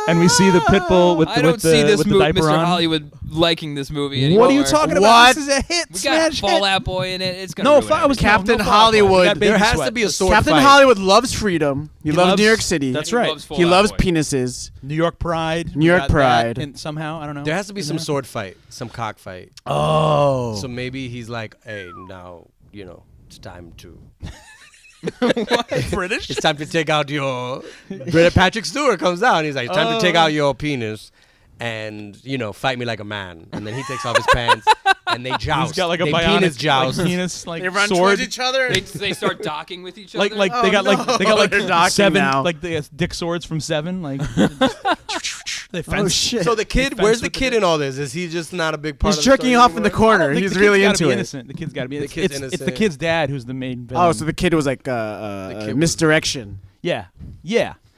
and we see the pit bull with the, I don't with the, see this with the movie, diaper Mr. on. Hollywood, liking this movie anymore. What are you talking about? What? This is a hit. We got Smash Fall hit. Out Boy in it. It's gonna No, ruin I was everything. Captain no Fall Out Boy. Hollywood. We got Baby There has Sweat. to be a sword Captain fight. Hollywood loves freedom. He loves loves- New York City. That's He right. loves Fall He Out loves Boy. penises. New York Pride. New York We got that, Pride. and somehow I don't know. There has to be some sword fight, some cock fight. Oh. So maybe he's like, hey, now, it's time to. British. It's time to take out your. Patrick Stewart comes out and he's like, it's time to take out your penis and, fight me like a man. And then he takes off his pants and they joust. He's got like a they bionic penis joust. penis like They run sword. towards each other. They start docking with each other. Like they got no. They're docking seven now. like the dick swords from Seven like they Oh, fence. shit. So the kid, Fence where's the with the kid dick. in all this? Is he just not a big part He's of the jerking story off in the anymore? corner. I don't think He's the really kid's into gotta be it. innocent. The kid's got to be innocent. kid's It's the innocent. kid's dad who's the main villain. Oh, so the kid was like kid was- misdirection. yeah.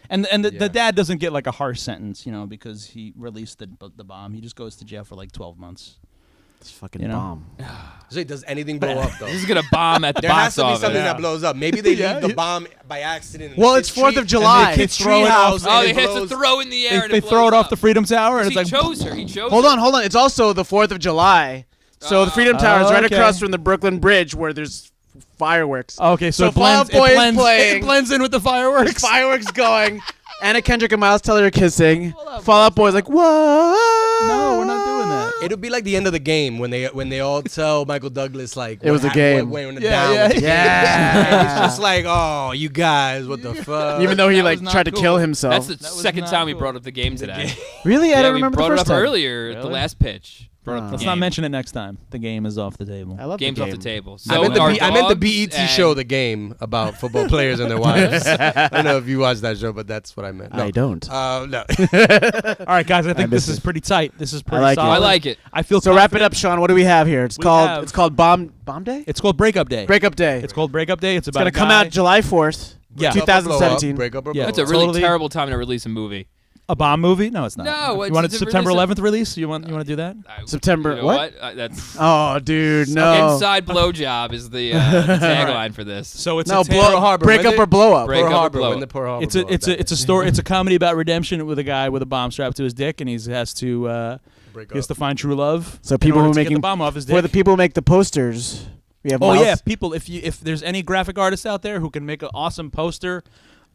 And the dad doesn't get like a harsh sentence, because he released the bomb. He just goes to jail for like 12 months. It's fucking You know? bomb. So does anything blow up though? this is gonna bomb at the There has box to be office. something Yeah. that blows up. Maybe they Yeah, leave the yeah. bomb by accident. Well, it's 4th of July. And they It's throw it off. treehouse. Oh, and they it hit to blows- throw in the air. They and it throw it blows off up. the Freedom Tower, and He it's like chose her. He chose Hold her. on. It's also the 4th of July. So the Freedom Tower is right okay. across from the Brooklyn Bridge where there's fireworks. Okay, so, So it blends. Fall Out Boy is It blends, playing. it blends in with the fireworks. Fireworks going. Anna Kendrick and Miles Teller are kissing. Fall Out Boy's like, whoa. No, we're not doing that. It'll be like the end of the game when they all tell Michael Douglas like It was a game. What went Yeah, down yeah. with the game. Yeah. And it's just like, oh, you guys, what the fuck? Even though he That was like not tried to cool. kill himself. That's the That was second not time we cool. brought up the game today. Really? I Yeah, don't we remember brought the it first up time. earlier at the Really? last pitch. Brought up the Let's game. not mention it next time. The game is off the table. I love Game's the off game. the table. I So meant our I meant the dogs BET and- show, The Game, about football players and their wives. I don't know if you watched that show, but that's what I meant. No. I don't. No. All right, guys. I think missed this is it. pretty tight. This is pretty like it. solid. I like it. I feel So wrap it confident. up, Sean. What do we have here? It's We called have- Bomb Day? It's called Breakup Day. Breakup Day. It's called Breakup Day. It's It's about going a to come guy- out July 4th, Yeah. 2017. Break up or Yeah. blow That's a up. really Totally. terrible time to release a movie. A bomb movie? No, it's not. No, You it's- want a it's a September release 11th release? You want to do that? September- You know what? That's Oh, dude, no. Inside blowjob is the tagline for this. So it's No, a tale- blow, Harbor, break when up they- or blow up. Break Pearl up or Harbor, blow when up. the Pearl Harbor It's a blew up, it's a that it's a is. story. It's a comedy about redemption with a guy with a bomb strapped to his dick, and he has to Break he has up. to find true love. So in people order who to are get the making bomb off his dick. for the people who make the posters, we have. Oh Miles. yeah, people. If there's any graphic artists out there who can make an awesome poster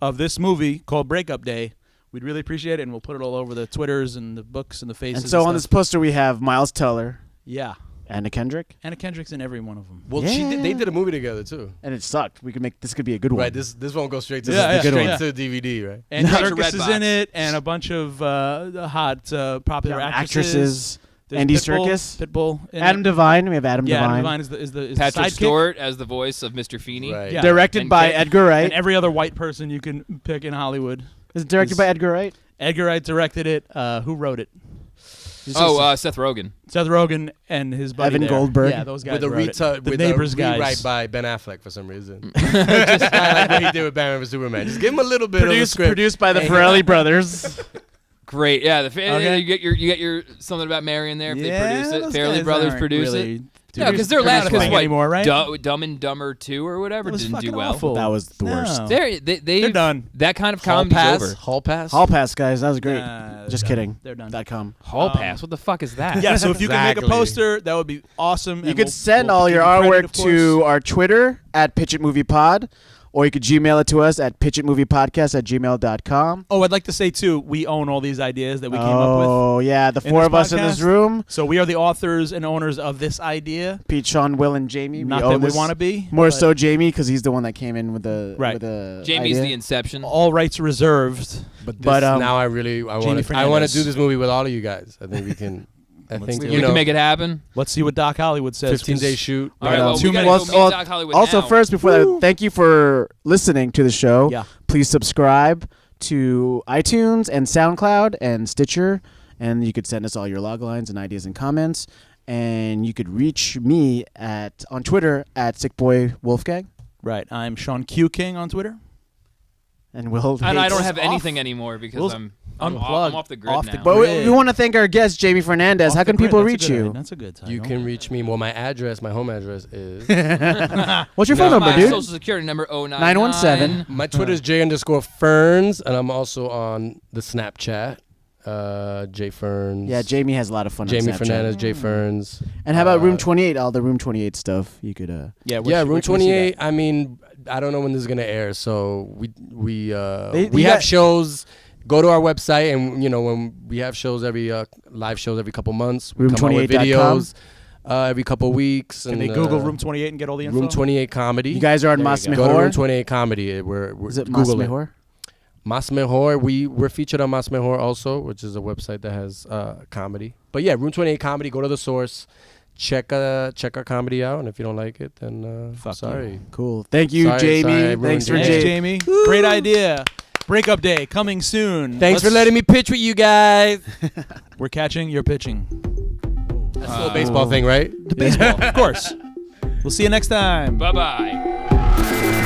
of this movie called Breakup Day, we'd really appreciate it, and we'll put it all over the Twitters and the books and the faces. And so on stuff. this poster we have Miles Teller, yeah, Anna Kendrick. Anna Kendrick's in every one of them. Well, they did a movie together too. And it sucked. This could be a good one. Right. This won't go straight to good straight one. to DVD, right? And Nature Turkus is Redbox. in it, and a bunch of hot popular actresses. There's Andy Pitbull, Serkis. Pitbull. in Adam it. Devine. We have Adam Yeah, Devine. Adam Devine is the Patrick sidekick. Stewart as the voice of Mr. Feeney. Right. Yeah. Directed And by Kate- Edgar Wright. And every other white person you can pick in Hollywood. Is it directed by Edgar Wright? Edgar Wright directed it. Who wrote it? Seth Rogen. Seth Rogen and his buddy Evan there. Goldberg. Yeah, those guys With a wrote it. The with Neighbors a guys. rewrite by Ben Affleck for some reason. Just like what he did with Batman vs Superman. Just give him a little bit of the script. Produced by the Farrelly brothers. Great. Yeah. Okay. You get your something about Mary in there. If they produce it. those Fairly guys Brothers aren't produce really it. Yeah, because they're not last. a Because thing what? anymore, right? Dumb and Dumber 2 or whatever It was didn't do fucking well. awful. That was the worst. No. They're done. That kind of Hall comedy's pass. over. Hall pass. Hall Pass, guys. That was great. They're Just done. kidding. They're done. .com. Hall pass. What the fuck is that? Yeah, so if you can make a Exactly. poster, that would be awesome. You and could we'll- send we'll all give your you credit, artwork of to course. our Twitter at Pitch It Movie Pod, or you could Gmail it to us at pitchitmoviepodcast@gmail.com. Oh, I'd like to say, too, we own all these ideas that we came up with. Oh, yeah. The in four this of us in this podcast. room, So we are the authors and owners of this idea. Pete, Sean, Will, and Jamie. Not own that we this. want to be. More but so Jamie, because he's the one that came in with the Right. with the Jamie's idea. the inception. all rights reserved. But, But, now I want to Fernandez. do this movie with all of you guys. I think we can. I think We you know, can make it happen. Let's see what Doc Hollywood says. 15-day shoot. All right. But, Well, um, we gotta well, go meet Doc Hollywood Also, now. first, before that, thank you for listening to the show. Yeah. Please subscribe to iTunes and SoundCloud and Stitcher, and you could send us all your log lines and ideas and comments. And you could reach me on Twitter at SickBoyWolfgang. Right. I'm Sean Q King on Twitter. And Will. And I don't hates- have off. anything anymore because Will's I'm unplugged. off the grid Off the now. grid. But we want to thank our guest, Jaime Fernandez. How Off the can grid, people that's a reach good- you? That's a good title. You can reach me. Well, my home address is. What's your phone No, number, my dude? Social Security number 099 917. My Twitter is J_Ferns, and I'm also on the Snapchat. J Ferns. Yeah, Jamie has a lot of fun on Jaime Snapchat. Fernandez, J Ferns. And how about Room 28? All the Room 28 stuff. You could. Yeah, Room 28. I mean, I don't know when this is gonna air, so we They have got- shows. Go to our website, and when we have shows every live shows every couple months. We come out with Room28.com. videos every couple weeks. Can and, they Google Room 28 and get all the info? Room 28 comedy? You guys are on There you Mas go. Go to Room Mejor. 28 comedy. We're Is it Google Mas it. Mejor? Mas Mejor. We're featured on Mas Mejor also, which is a website that has comedy. But yeah, Room 28 comedy. Go to the source. Check our comedy out, and if you don't like it, then Fuck sorry. Cool. Thank you, Sorry, Jamie. sorry, I Thanks for ruined Thanks, Jamie. Jamie. Great idea. Breakup Day coming soon. Thanks for letting me pitch with you guys. We're catching. You're pitching. That's a little baseball thing, right? The baseball, of course. We'll see you next time. Bye-bye.